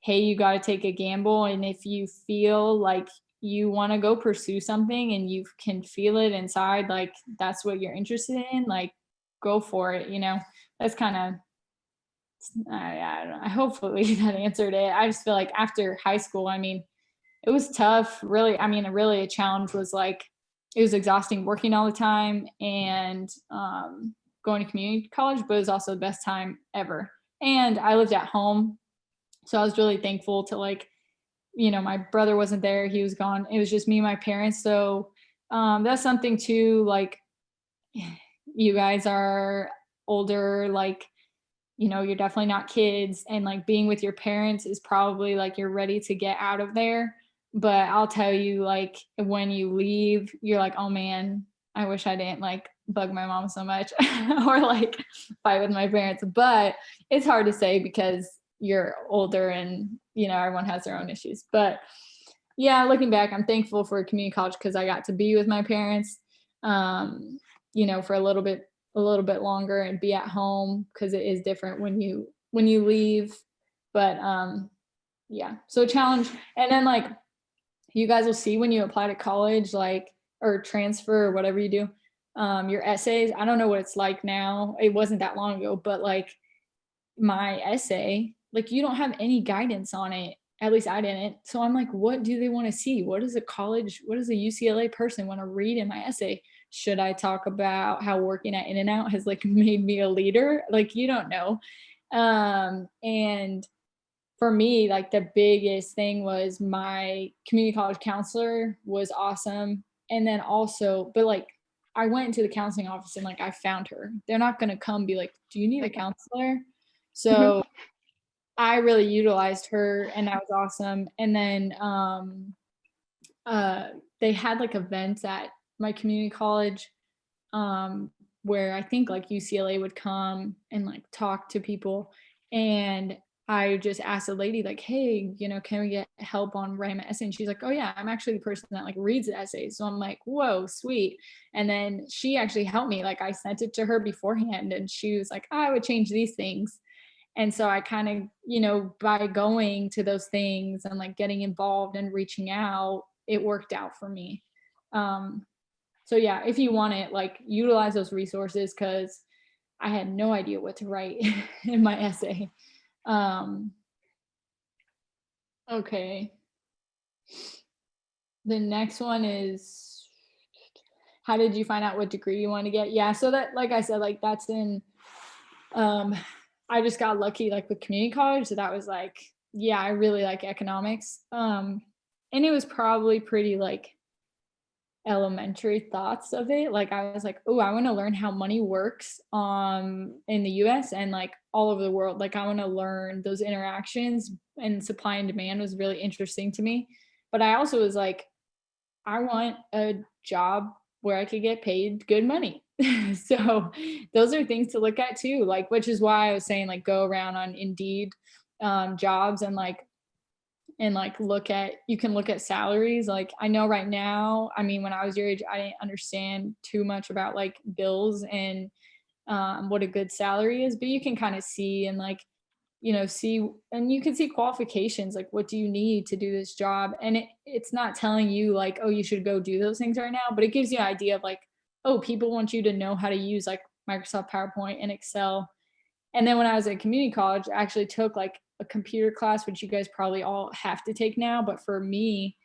hey, you got to take a gamble. And if you feel like you want to go pursue something and you can feel it inside, like that's what you're interested in, like go for it. That's kind of, I don't know. Hopefully that answered it. I just feel like after high school, I mean, it was tough. Really, I mean, really a challenge was like, it was exhausting working all the time and going to community college, but it was also the best time ever. And I lived at home. So I was really thankful to like, my brother wasn't there. He was gone. It was just me and my parents. So that's something too, like you guys are older, like, you're definitely not kids, and like being with your parents is probably like you're ready to get out of there. But I'll tell you, like when you leave, you're like, oh man, I wish I didn't like bug my mom so much or like fight with my parents. But it's hard to say because you're older and everyone has their own issues. But yeah, looking back, I'm thankful for community college because I got to be with my parents for a little bit longer and be at home, because it is different when you leave. But yeah, so challenge. And then like you guys will see when you apply to college, like, or transfer or whatever you do, your essays. I don't know what it's like now. It wasn't that long ago, but like my essay, like you don't have any guidance on it. At least I didn't. So I'm like, what do they want to see? What does a UCLA person want to read in my essay? Should I talk about how working at In-N-Out has like made me a leader? Like, you don't know. And for me, like the biggest thing was my community college counselor was awesome. And then also, but like I went into the counseling office and like I found her. They're not going to come be like, do you need a counselor? So I really utilized her and that was awesome. And then they had like events at my community college where I think like UCLA would come and like talk to people. And I just asked a lady like, hey, you know, can we get help on writing an essay? And she's like, oh yeah, I'm actually the person that like reads the essays. So I'm like, whoa, sweet. And then she actually helped me. Like I sent it to her beforehand and she was like, I would change these things. And so I kind of, you know, by going to those things and like getting involved and reaching out, it worked out for me. So yeah, if you want it, like utilize those resources because I had no idea what to write in my essay. Okay. The next one is, how did you find out what degree you want to get? Yeah, so that, like I said, like that's in, I just got lucky like with community college. So that was like, yeah, I really like economics. And it was probably pretty like elementary thoughts of it. Like I was like, oh, I want to learn how money works in the US and like all over the world. Like I want to learn those interactions, and supply and demand was really interesting to me. But I also was like, I want a job where I could get paid good money. So those are things to look at too, like, which is why I was saying like go around on Indeed jobs and look at, you can look at salaries. Like I know right now, I mean, when I was your age, I didn't understand too much about like bills and what a good salary is, but you can kind of see and like, you know, see, and you can see qualifications, like what do you need to do this job? And it's not telling you like, oh, you should go do those things right now, but it gives you an idea of like, oh, people want you to know how to use like Microsoft PowerPoint and Excel. And then when I was at community college, I actually took like a computer class, which you guys probably all have to take now. But for me,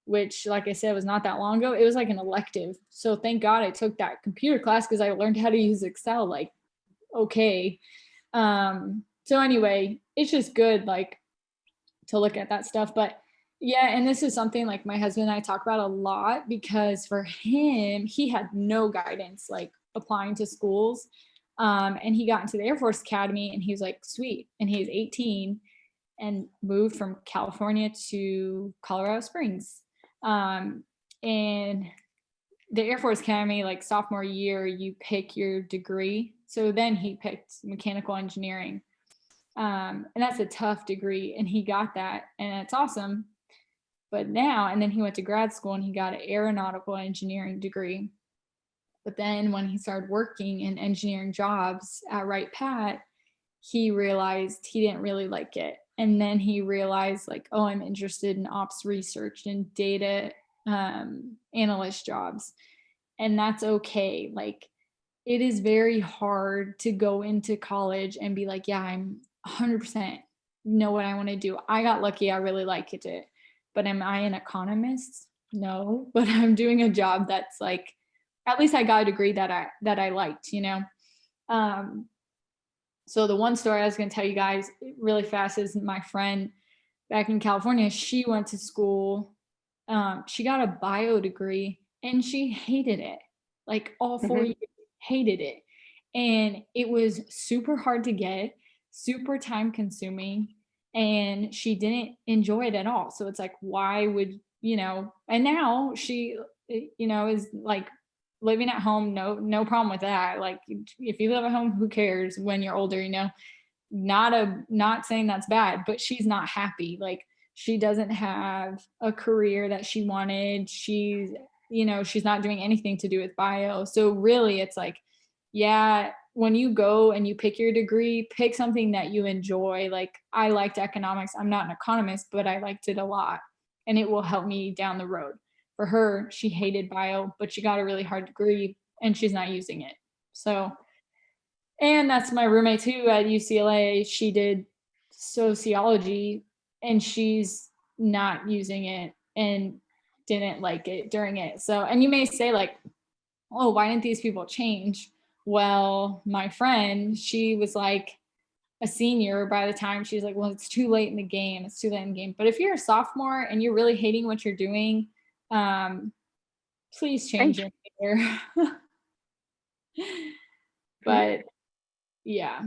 which like I said, was not that long ago, it was like an elective. So thank God I took that computer class because I learned how to use Excel, like, okay. So anyway, it's just good like to look at that stuff. But yeah, and this is something like my husband and I talk about a lot because for him, he had no guidance like applying to schools. And he got into the Air Force Academy and he was like, sweet. And he was 18 and moved from California to Colorado Springs. And the Air Force Academy, like sophomore year, you pick your degree. So then he picked mechanical engineering. And that's a tough degree. And he got that. And it's awesome. But now, and then he went to grad school and he got an aeronautical engineering degree. But then when he started working in engineering jobs at Wright Pat, he realized he didn't really like it. And then he realized like, oh, I'm interested in ops research and data analyst jobs. And that's okay. Like it is very hard to go into college and be like, yeah, I'm 100% know what I want to do. I got lucky. I really liked it. But am I an economist? No, but I'm doing a job that's like, at least I got a degree that I liked, you know? So the one story I was going to tell you guys really fast is my friend back in California. She went to school. She got a bio degree and she hated it. Like all 4 years, hated it. And it was super hard to get, super time consuming, and she didn't enjoy it at all. So it's like, why would, you know, and now she, you know, is like living at home, no problem with that. Like if you live at home, who cares when you're older, you know? Not saying that's bad, but she's not happy. Like she doesn't have a career that she wanted. She's, you know, she's not doing anything to do with bio. So really it's like, yeah, when you go and you pick your degree, pick something that you enjoy. Like I liked economics. I'm not an economist, but I liked it a lot and it will help me down the road. For her, she hated bio, but she got a really hard degree and she's not using it. So, and that's my roommate too at UCLA. She did sociology and she's not using it and didn't like it during it. So, and you may say like, oh, why didn't these people change? Well, my friend, she was like, a senior by the time she's like, well, it's too late in the game. It's too late in the game. But if you're a sophomore and you're really hating what you're doing, please change your major. But yeah.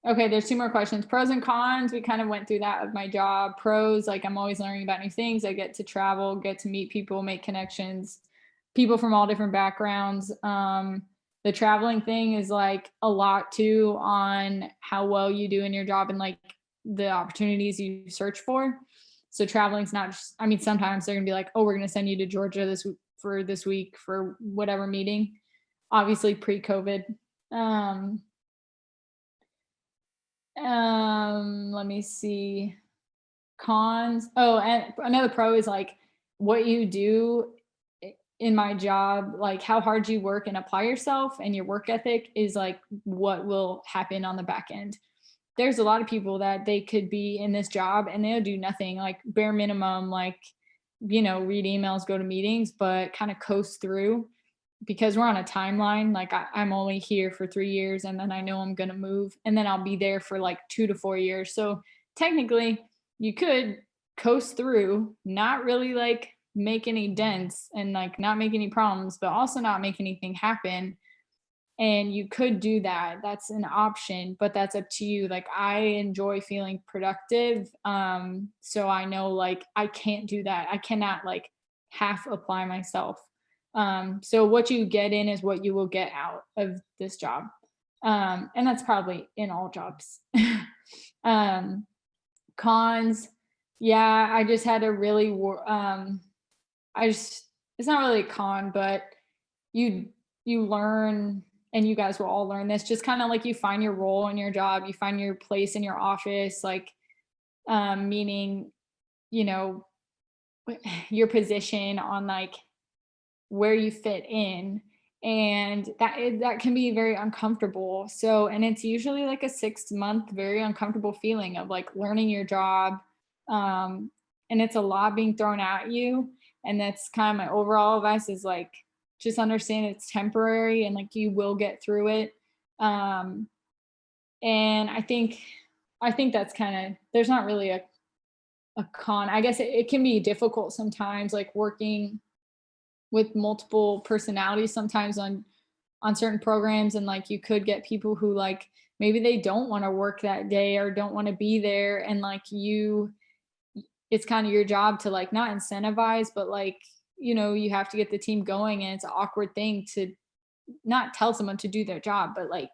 Okay, there's 2 more questions. Pros and cons. We kind of went through that of my job. Pros, like I'm always learning about new things. I get to travel, get to meet people, make connections, people from all different backgrounds. The traveling thing is like a lot too on how well you do in your job and like the opportunities you search for. So traveling's not just, I mean, sometimes they're gonna be like, oh, we're gonna send you to Georgia this week for whatever meeting. Obviously pre-COVID. Let me see. Cons. Oh, and another pro is like what you do in my job, like how hard you work and apply yourself and your work ethic is like what will happen on the back end. There's a lot of people that they could be in this job and they'll do nothing, like bare minimum, like, you know, read emails, go to meetings, but kind of coast through because we're on a timeline. Like I'm only here for 3 years and then I know I'm going to move and then I'll be there for like 2 to 4 years. So technically you could coast through, not really like make any dents and like not make any problems, but also not make anything happen. And you could do that. That's an option, but that's up to you. Like I enjoy feeling productive. So I know like I can't do that. I cannot like half apply myself. So what you get in is what you will get out of this job. And that's probably in all jobs. Cons. Yeah, I just had a really, it's not really a con, but you learn, and you guys will all learn this, just kind of like you find your role in your job, you find your place in your office, like, meaning, you know, your position on like where you fit in. And that can be very uncomfortable. So, and it's usually like a 6-month, very uncomfortable feeling of like learning your job. And it's a lot being thrown at you. And that's kind of my overall advice is like, just understand it's temporary and like you will get through it. And I think that's kind of, there's not really a con. I guess it can be difficult sometimes, like working with multiple personalities sometimes on certain programs. And like you could get people who like maybe they don't want to work that day or don't want to be there. And like it's kind of your job to like not incentivize, but like, you know, you have to get the team going. And it's an awkward thing to not tell someone to do their job, but like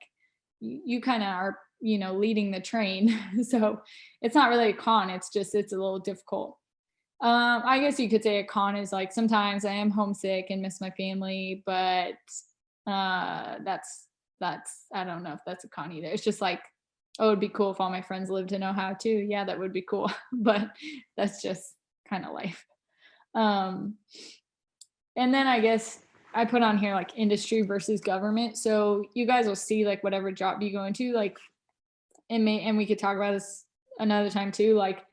you kind of are, you know, leading the train. So it's not really a con. It's just, it's a little difficult. I guess you could say a con is like sometimes I am homesick and miss my family, but that's I don't know if that's a con either. It's just like, oh, it'd be cool if all my friends lived in Ohio too. Yeah, that would be cool. But that's just kind of life. And then I guess I put on here like industry versus government. So you guys will see like whatever job you go into, like and we could talk about this another time too. Like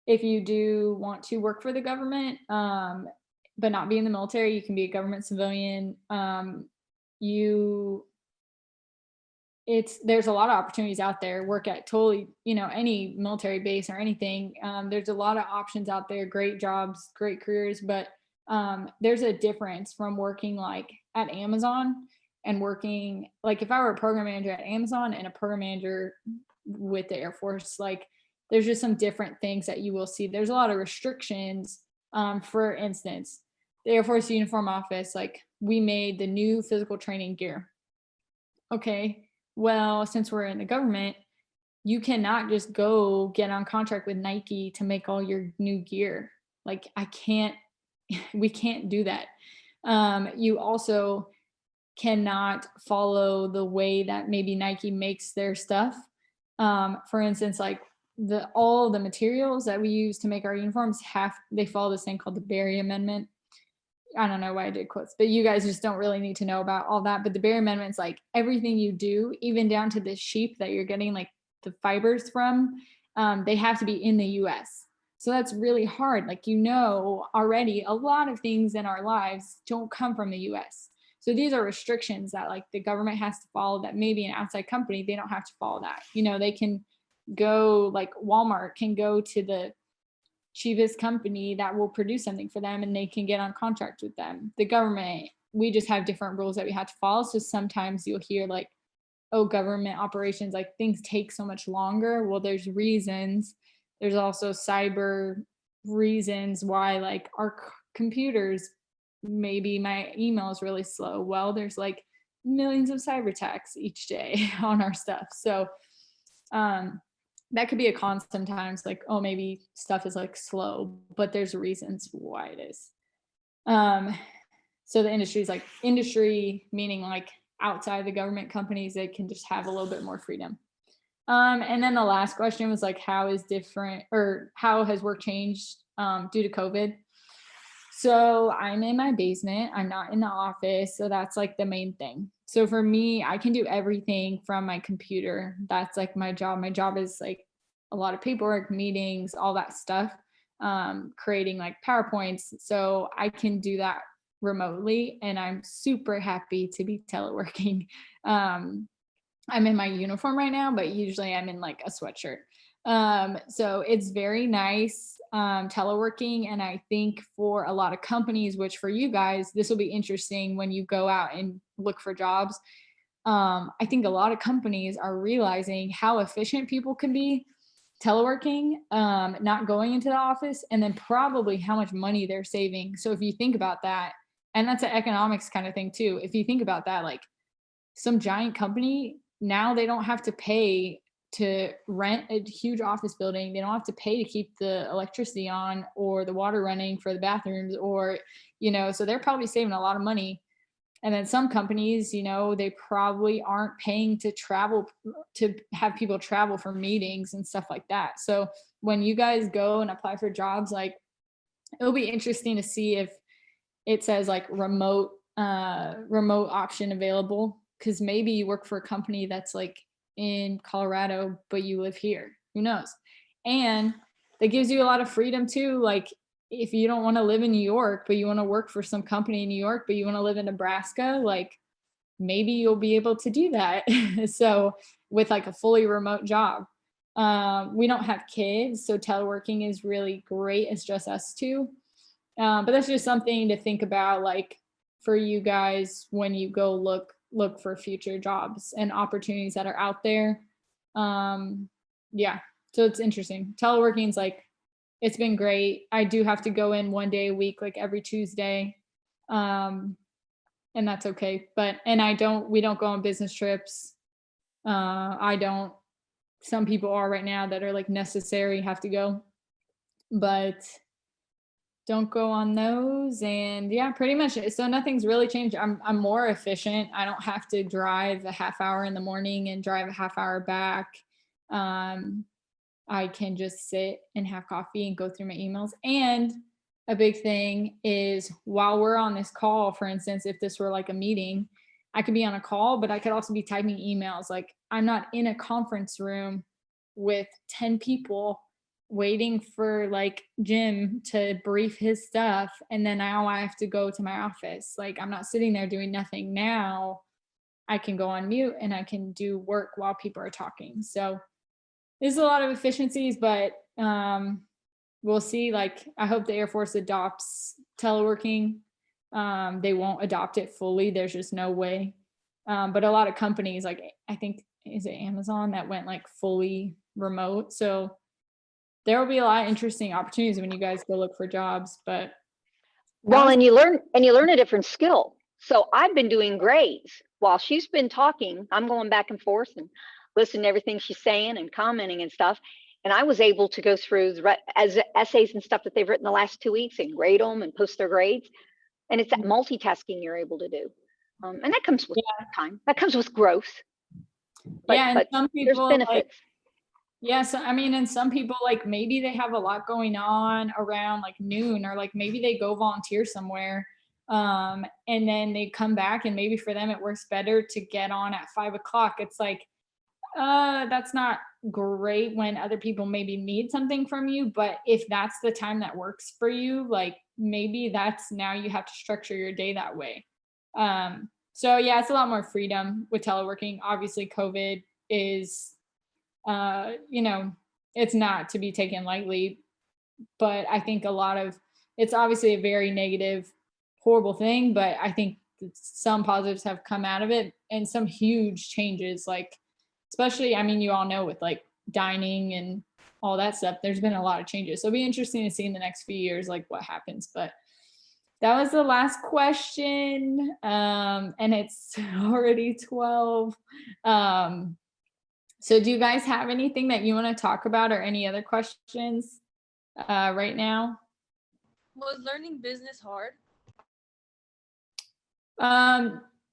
if you do want to work for the government, but not be in the military, you can be a government civilian. There's a lot of opportunities out there, work at totally, you know, any military base or anything. There's a lot of options out there, great jobs, great careers, but there's a difference from working like at Amazon and working, like if I were a program manager at Amazon and a program manager with the Air Force, like there's just some different things that you will see. There's a lot of restrictions. For instance, the Air Force Uniform Office, like we made the new physical training gear. Okay, well, since we're in the government, you cannot just go get on contract with Nike to make all your new gear. Like we can't do that. You also cannot follow the way that maybe Nike makes their stuff. For instance, like all the materials that we use to make our uniforms they follow this thing called the Berry Amendment. I don't know why I did quotes, but you guys just don't really need to know about all that. But the Berry Amendment's like everything you do, even down to the sheep that you're getting like the fibers from, they have to be in the US. So that's really hard. Like, you know, already a lot of things in our lives don't come from the US. So these are restrictions that like the government has to follow that maybe an outside company, they don't have to follow that. You know, they can go, like Walmart can go to the cheapest company that will produce something for them and they can get on contract with them. The government, we just have different rules that we have to follow. So sometimes you'll hear like, oh, government operations, like things take so much longer. Well, there's reasons. There's also cyber reasons why like our computers, maybe my email is really slow. Well, there's like millions of cyber attacks each day on our stuff. So that could be a con sometimes, like, oh, maybe stuff is like slow, but there's reasons why it is. So the industry is like industry, meaning like outside the government companies, they can just have a little bit more freedom. And then the last question was like, how has work changed due to COVID? So I'm in my basement, I'm not in the office. So that's like the main thing. So for me, I can do everything from my computer. That's like my job. My job is like a lot of paperwork, meetings, all that stuff, creating like PowerPoints. So I can do that remotely and I'm super happy to be teleworking. I'm in my uniform right now, but usually I'm in like a sweatshirt. So it's very nice teleworking. And I think for a lot of companies, which for you guys, this will be interesting when you go out and look for jobs. I think a lot of companies are realizing how efficient people can be teleworking, not going into the office, and then probably how much money they're saving. So if you think about that, and that's an economics kind of thing too. If you think about that, like some giant company, now they don't have to pay to rent a huge office building. They don't have to pay to keep the electricity on or the water running for the bathrooms or, you know, so they're probably saving a lot of money. And then some companies, you know, they probably aren't paying to travel, to have people travel for meetings and stuff like that. So when you guys go and apply for jobs, like it'll be interesting to see if it says like remote option available, because maybe you work for a company that's like in Colorado, but you live here, who knows? And that gives you a lot of freedom too. Like if you don't want to live in New York, but you want to work for some company in New York, but you want to live in Nebraska, like maybe you'll be able to do that. So with like a fully remote job, we don't have kids, so teleworking is really great. It's just us two. But that's just something to think about, like for you guys, when you go look for future jobs and opportunities that are out there. Yeah, so it's interesting. Teleworking is like, it's been great. I do have to go in 1 day a week, like every Tuesday. And that's okay. But, and we don't go on business trips. Some people are right now that are like necessary, have to go, but don't go on those. And yeah, pretty much. So nothing's really changed. I'm more efficient. I don't have to drive a half hour in the morning and drive a half hour back. I can just sit and have coffee and go through my emails. And a big thing is while we're on this call, for instance, if this were like a meeting, I could be on a call, but I could also be typing emails. Like I'm not in a conference room with 10 people waiting for like Jim to brief his stuff. And then now I have to go to my office. Like I'm not sitting there doing nothing. Now I can go on mute and I can do work while people are talking. So there's a lot of efficiencies, but we'll see. Like I hope the Air Force adopts teleworking. They won't adopt it fully. There's just no way. But a lot of companies, like I think, is it Amazon that went like fully remote? So there will be a lot of interesting opportunities when you guys go look for jobs. But well, and you learn a different skill. So I've been doing grades while she's been talking. I'm going back and forth and listening to everything she's saying and commenting and stuff. And I was able to go through as essays and stuff that they've written the last 2 weeks and grade them and post their grades. And it's that multitasking you're able to do. And that comes with time. That comes with growth. But, yeah, and but some people, there's benefits. Like, yeah, so I mean, and some people like maybe they have a lot going on around like noon, or like maybe they go volunteer somewhere, and then they come back, and maybe for them it works better to get on at 5 o'clock. It's like, that's not great when other people maybe need something from you, but if that's the time that works for you, like maybe that's, now you have to structure your day that way. So yeah, it's a lot more freedom with teleworking. Obviously COVID is, it's not to be taken lightly, but I think it's obviously a very negative, horrible thing, but I think some positives have come out of it and some huge changes, like, especially, I mean, you all know with like dining and all that stuff, there's been a lot of changes. So it'll be interesting to see in the next few years, like what happens, but that was the last question. And it's already 12. So do you guys have anything that you want to talk about or any other questions right now? Was learning business hard?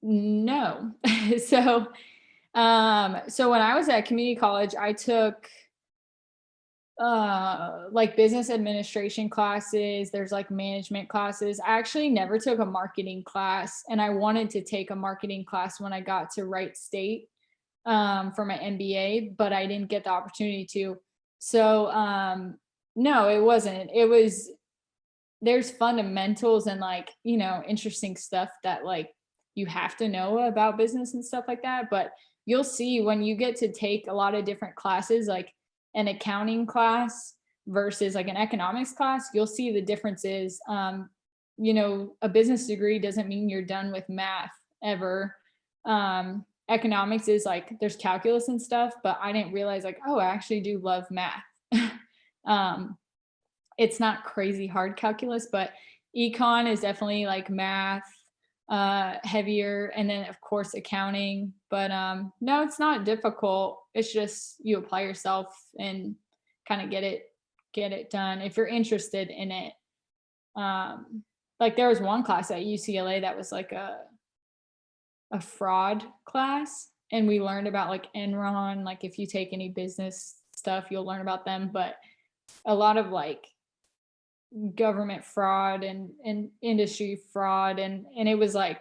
No. So when I was at community college, I took like business administration classes. There's like management classes. I actually never took a marketing class, and I wanted to take a marketing class when I got to Wright State for my MBA, but I didn't get the opportunity to. So no, it wasn't. It was, there's fundamentals and like, interesting stuff that like you have to know about business and stuff like that. But you'll see when you get to take a lot of different classes, like an accounting class versus like an economics class, you'll see the differences. A business degree doesn't mean you're done with math ever. Economics is like, there's calculus and stuff, but I didn't realize like, oh, I actually do love math. It's not crazy hard calculus, but econ is definitely like math heavier, and then of course accounting. But no, it's not difficult. It's just you apply yourself and kind of get it done if you're interested in it. Like there was one class at UCLA that was like a fraud class, and we learned about like Enron. Like if you take any business stuff, you'll learn about them, but a lot of like government fraud and industry fraud, and it was like,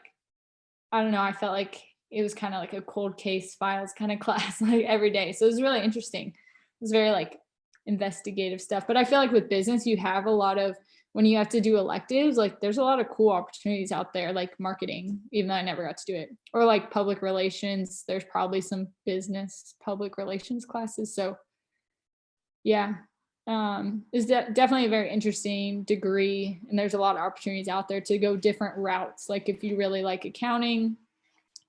I don't know, I felt like it was kind of like a cold case files kind of class like every day. So it was really interesting. It was very like investigative stuff. But I feel like with business, you have a lot of, when you have to do electives, like there's a lot of cool opportunities out there, like marketing, even though I never got to do it, or like public relations. There's probably some business public relations classes. So yeah, is definitely a very interesting degree, and there's a lot of opportunities out there to go different routes. Like if you really like accounting,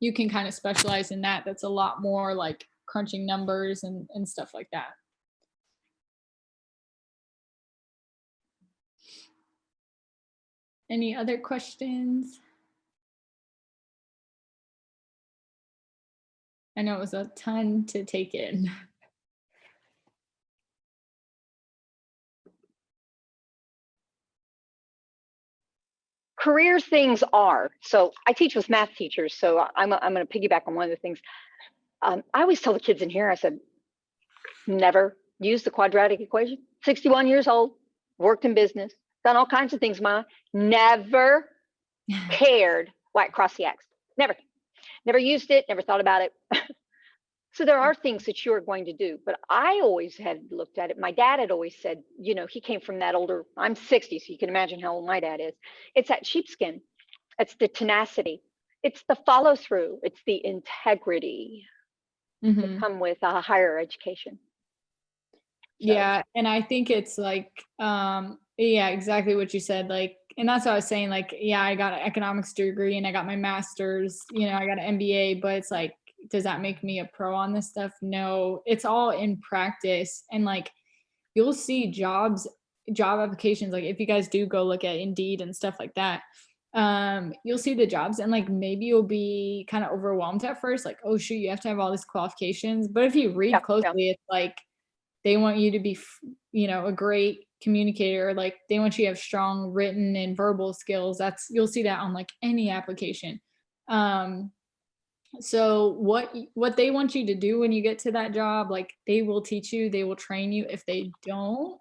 you can kind of specialize in that. That's a lot more like crunching numbers and stuff like that. Any other questions? I know it was a ton to take in. Career things are, so I teach with math teachers, so I'm going to piggyback on one of the things. I always tell the kids in here, I said, never use the quadratic equation. 61 years old, worked in business, done all kinds of things, never cared why it crossed the X. Never used it, never thought about it. So there are things that you are going to do, but I always had looked at it. My dad had always said, he came from that older, I'm 60, so you can imagine how old my dad is. It's that sheepskin. It's the tenacity. It's the follow through. It's the integrity that come with a higher education. So. Yeah. And I think it's like, yeah, exactly what you said. Like, and that's what I was saying. Like, yeah, I got an economics degree and I got my master's, I got an MBA, but it's like, does that make me a pro on this stuff? No, it's all in practice. And like, you'll see job applications. Like if you guys do go look at Indeed and stuff like that, you'll see the jobs and like, maybe you'll be kind of overwhelmed at first. Like, oh shoot, you have to have all these qualifications. But if you read closely, it's like, they want you to be, a great communicator. Like they want you to have strong written and verbal skills. You'll see that on like any application. So what they want you to do when you get to that job, like they will teach you, they will train you. If they don't,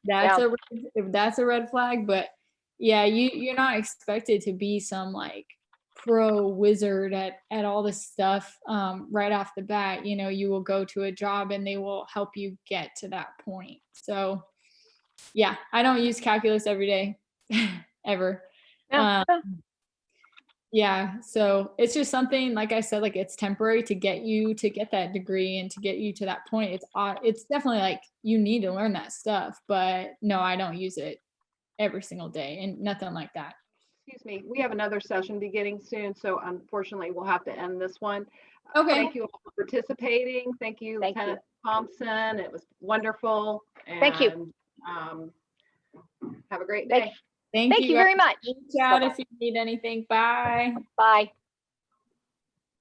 that's a red flag. But yeah, you're not expected to be some like pro wizard at all this stuff right off the bat. You will go to a job and they will help you get to that point. So yeah, I don't use calculus every day ever. Yeah, so it's just something, like I said, like it's temporary to get you to get that degree and to get you to that point. It's definitely like you need to learn that stuff, but no, I don't use it every single day and nothing like that. Excuse me, we have another session beginning soon, so unfortunately we'll have to end this one. Okay. Thank you all for participating. Thank you, Thank you. Lieutenant Thompson. It was wonderful. Thank you. And have a great day. Thank Thank you very much. Reach out Bye-bye. if you need anything. Bye. Bye.